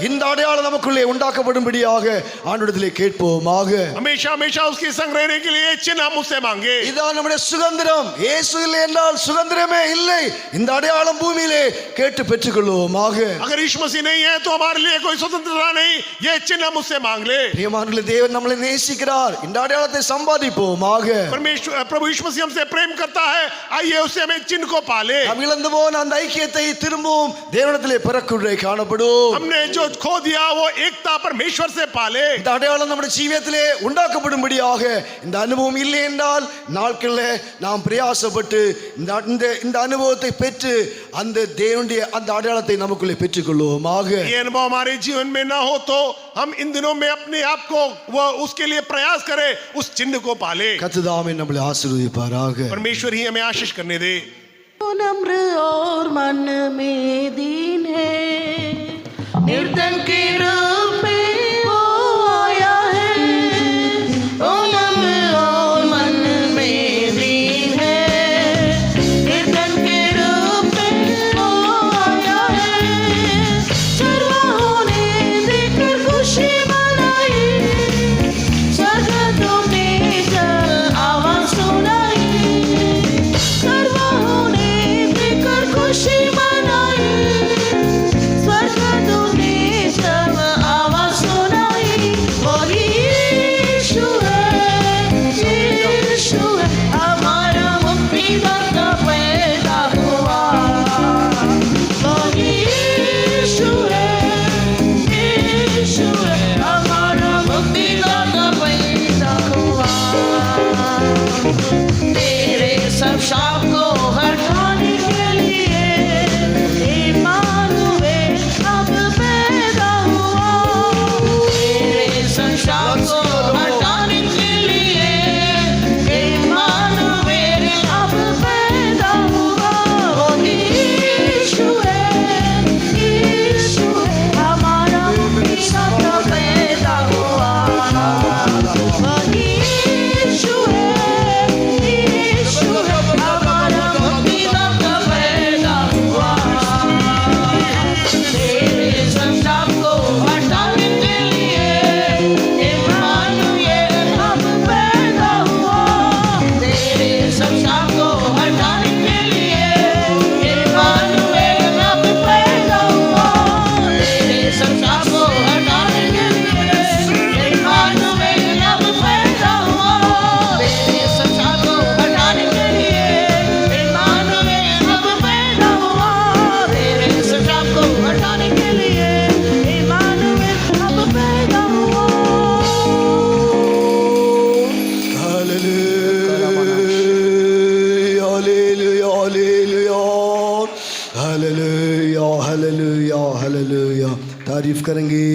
இந்த அடையாளம் நமக்குள்ளே உண்டாக்கப்படும்படியாக ஆண்டவரிடத்திலே கேட்போமாக. हमेशा हमेशा उसके संग रहने के लिए चिन्ह हम उससे मांगे. இதான் நம்முடைய சுதந்திரம். இயேசு இல்லை என்றால் சுதந்திரமே இல்லை. இந்த அடையாளம் பூமியிலே கேட்டு பெற்றுக்கொள்வோமாக. अगर यीशु मसीह नहीं है तो हमारे लिए कोई स्वतंत्रता नहीं. ये चिन्ह हम उससे मांग ले. பிரியமானவர்களே, தேவன் நம்மளை நேசிக்கிறார். இந்த அடையாளத்தை சம்பாதிப்போமாக. परमेश्वर प्रभु यीशु मसीह हमसे प्रेम करता है. आइए उससे हमें चिन्ह को पाले. நாம் இழந்து போன அந்த ஐக்கியத்தை திரும்பவும் தேவனிடத்திலே பெறக்கூடிய காணப்படும். हमने जो खो दिया वो एकता परमेश्वर से पाले. இந்த அடையாளம் நம்முடைய ஜீவியத்திலே உண்டாக்கப்படும்படியாக இந்த அனுபவம் இல்லை என்றால் நாட்களில் நாம் பிரயாசப்பட்டு இந்த அனுபவத்தை பெற்று அந்த தேவனுடைய அந்த அடையாளத்தை நமக்குள்ளே பெற்றுக்கொள்வோமாக. ये अनुभव हमारे जीवन में ना हो तो हम इन दिनों में अपने आप को वो उसके लिए प्रयास करें, उस चिन्ह को पाले. கர்த்தர் நம்மளை ஆசீர்வதிப்பாராக. परमेश्वर ही हमें आशीष करने दे. नम्र और मन में दीन है, निर्धन के रूप में वो आया है. ओ नम्र और मन में दीन है, निर्धन के रूप में वो आया है. सर्वों ने देखकर खुशी मनाई, स्वर्गदूतों ने जब आवाज सुनाई. सर्वों ने देखकर खुशी मनाई, स्वर्गदूतों ने जब आवाज सुनाई. वो यीशु है, हमारा मुक्तिदाता पैदा हुआ. वो यीशु है, हमारा मुक्तिदाता पैदा हुआ. तेरे सब शाप को हटाने के लिए इम्मानुएल अब पैदा हुआ. तेरे सब शाप को हटाने के लिए इम्मानुएल अब पैदा हुआ. वो यीशु है, हमारा मुक्तिदाता पैदा हुआ. वो यीशु है, हमारा मुक्तिदाता पैदा हुआ. तेरे संताप को हटाने के लिए इम्मानुएल अब पैदा हुआ. तेरे संताप को हटाने के लिए इम्मानुएल अब पैदा हुआ. तेरे संताप को हटाने के लिए इम्मानुएल अब पैदा हुआ. तेरे संताप को हटाने के लिए इम्मानुएल अब पैदा हुआ. तेरे संताप को हटाने के लिए इम्मानुएल अब पैदा हुआ. हालेलुया. तारीफ करेंगे.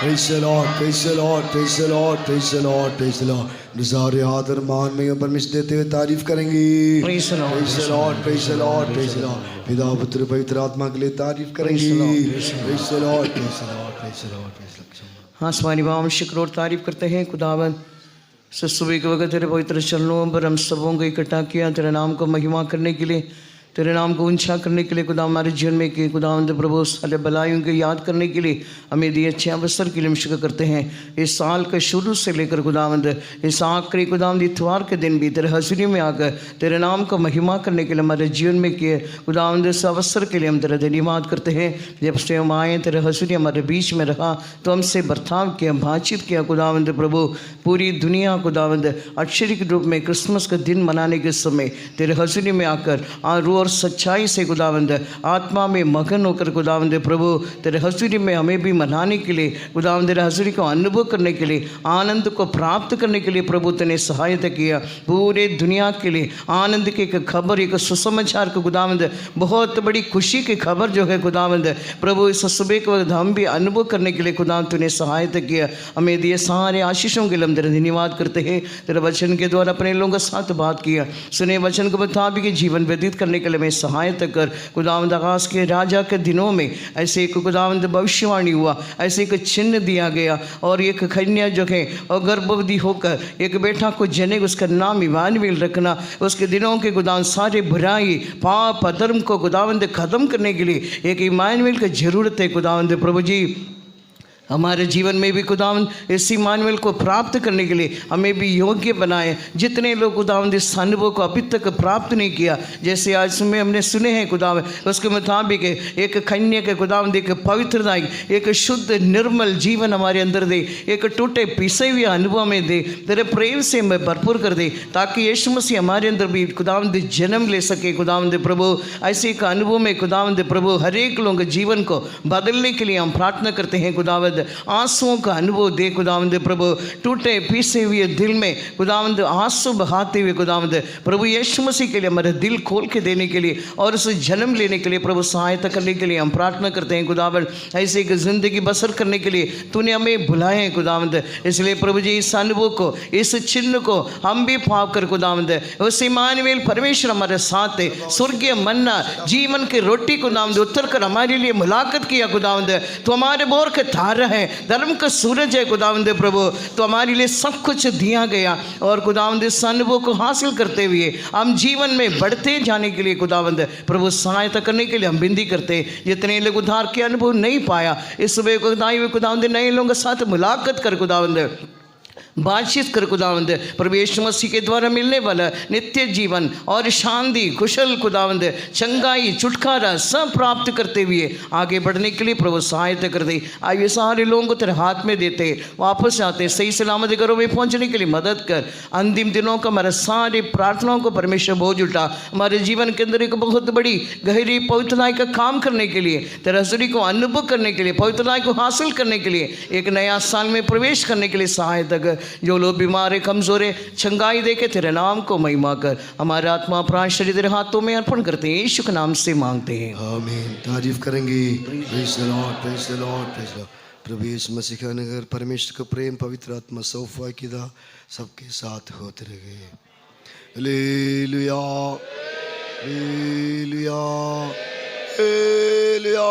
Praise the Lord, praise the Lord, praise the Lord, praise the Lord, praise the Lord. सारे आदर मान में परमेश्वर देते हुए तारीफ करेंगे. Praise the Lord, praise the Lord, praise the Lord, praise the Lord. पिता पुत्र पवित्र आत्मा के लिए तारीफ करेंगे. Praise the Lord, praise the Lord, praise the Lord, praise the Lord, praise the Lord. हाँ, आसमानी बाप शुक्र और तारीफ करते हैं खुदावन. सुबह के वक्त तेरे पवित्र चरणों पर हम सबों को इकट्ठा किया तेरे नाम को महिमा करने के लिए, तेरे नाम को ऊंचा करने के लिए. खुदा हमारे जीवन में कि खुदावंद प्रभु सारे भलाइयों को याद करने के लिए हमें दिए अच्छे अवसर के लिए हम शुक्र करते हैं. इस साल के शुरू से लेकर खुदावंद इस आखिरी खुदावंद इतवार के दिन भी तेरे हज़ूरी में आकर तेरे नाम को महिमा करने के लिए हमारे जीवन में किए खुदावंद इस अवसर के लिए हम तेरा धन्यवाद करते हैं. जब से हम आए तेरे हज़ूरी हमारे बीच में रहा तो हमसे बर्ताव किया, बातचीत किया. खुदावंद प्रभु पूरी दुनिया खुदावंद आश्चर्य के रूप में क्रिसमस का दिन मनाने के समय तेरे हज़ूरी में आकर रो और सच्चाई से खुदावंद आत्मा में मगन होकर खुदावंद प्रभु तेरे हज़ूरी में हमें भी मनाने के लिए खुदावंद तेरे हज़ूरी को अनुभव करने के लिए आनंद को प्राप्त करने के लिए प्रभु तेने सहायता किया। पूरे दुनिया के लिए आनंद की एक खबर, एक सुसमाचार को खुदावंद बहुत बड़ी खुशी की खबर जो है खुदावंद प्रभु इस सुबह के वक्त हम भी अनुभव करने के लिए खुदावंद तूने सहायता किया। हमें दिए सारे आशीषों के लिए हम तेरा धन्यवाद करते हैं। तेरे वचन के द्वारा अपने लोगों के साथ बात किया, सुने वचन के मुताबिक जीवन व्यतीत करने के लिए हमें सहायता कर। खुदावंद आकाश के राजा के दिनों में ऐसे एक खुदावंद भविष्यवाणी हुआ, ऐसे एक चिन्ह दिया गया और एक कन्या जो है और गर्भवती होकर एक बेटा को जनेगा, उसका नाम इमानुएल रखना। उसके दिनों के खुदावंद सारे बुराई पाप अधर्म को खुदावंद खत्म करने के लिए एक इमानुएल की जरूरत है। खुदावंद प्रभु जी हमारे जीवन में भी खुदावंद इस इमानुएल को प्राप्त करने के लिए हमें भी योग्य बनाए। जितने लोग खुदावंद इस अनुभव को अभी तक प्राप्त नहीं किया, जैसे आज में हमने सुने हैं खुदावंद, उसके मुताबिक एक कन्या के खुदावंद एक पवित्रता, एक शुद्ध निर्मल जीवन हमारे अंदर दे, एक टूटे पिसे हुए अनुभव में दे, तेरे प्रेम से हमें भरपूर कर दे, ताकि यीशु मसीह हमारे अंदर भी खुदावंद जन्म ले सके। खुदावंद प्रभु ऐसे एक अनुभव में खुदावंद प्रभु हर एक लोगों के जीवन को बदलने के लिए हम प्रार्थना करते हैं। खुदावंद आंसुओं का अनुभव दे खुदावंद प्रभु, टूटे पीसे हुए दिल में खुदावंद आंसू बहाते हुए खुदावंद प्रभु यीशु मसीह के लिए हमारे दिल खोल के देने के लिए और उसे जन्म लेने के लिए प्रभु सहायता करने के लिए हम प्रार्थना करते हैं। खुदावंद ऐसे एक ज़िंदगी बसर करने के लिए तूने हमें बुलाए हैं खुदावंद, इसलिए प्रभु जी इस अनुभव को, इस चिन्ह को हम भी पाप कर खुदावंद उस इमानुएल परमेश्वर हमारे साथ है, स्वर्गीय मन्ना जीवन की रोटी खुदावंद उतर कर हमारे लिए मुलाकात किया। खुदावंद तो हमारे बोर के तारा है, धर्म का सूरज है खुदावंद प्रभु, तो हमारे लिए सब कुछ दिया गया और खुदावंद इस अनुभव को हासिल करते हुए हम जीवन में बढ़ते जाने के लिए खुदावंद प्रभु सहायता करने के लिए हम विनती करते हैं। जितने लोग उद्धार के अनुभव नहीं पाया, इस सुबह को खुदावंद नए लोगों के साथ मुलाकात कर खुदावंद बातचीत कर खुदावंद प्रभु यीशु मसीह के द्वारा मिलने वाला नित्य जीवन और शांति कुशल खुदावंद चंगाई छुटकारा सब प्राप्त करते हुए आगे बढ़ने के लिए प्रभु सहायता कर दे। आइए सारे लोगों को तेरे हाथ में देते वापस आते सही सलामत घरों में पहुंचने के लिए मदद कर। अंतिम दिनों का हमारे सारे प्रार्थनाओं को परमेश्वर बोझ उठा, हमारे जीवन के अंदर एक बहुत बड़ी गहरी पवित्रता का काम करने के लिए, तेरे हज़ूरी को अनुभव करने के लिए, पवित्रता को हासिल करने के लिए, एक नया साल में प्रवेश करने के लिए सहायता कर। जो लोग बीमार है कमजोर है चंगाई दे के तेरे नाम को महिमा कर। हमारे आत्मा प्राण शरीर तेरे हाथों में अर्पण करते हैं, यीशु के नाम से मांगते हैं, आमीन। तारीफ करेंगे। Praise the lord, praise the lord, praise the lord. प्रभु यीशु मसीह का नगर, परमेश्वर का प्रेम, पवित्र आत्मा सौफाकिदा सबके साथ होते रहे। Hallelujah, hallelujah, hallelujah.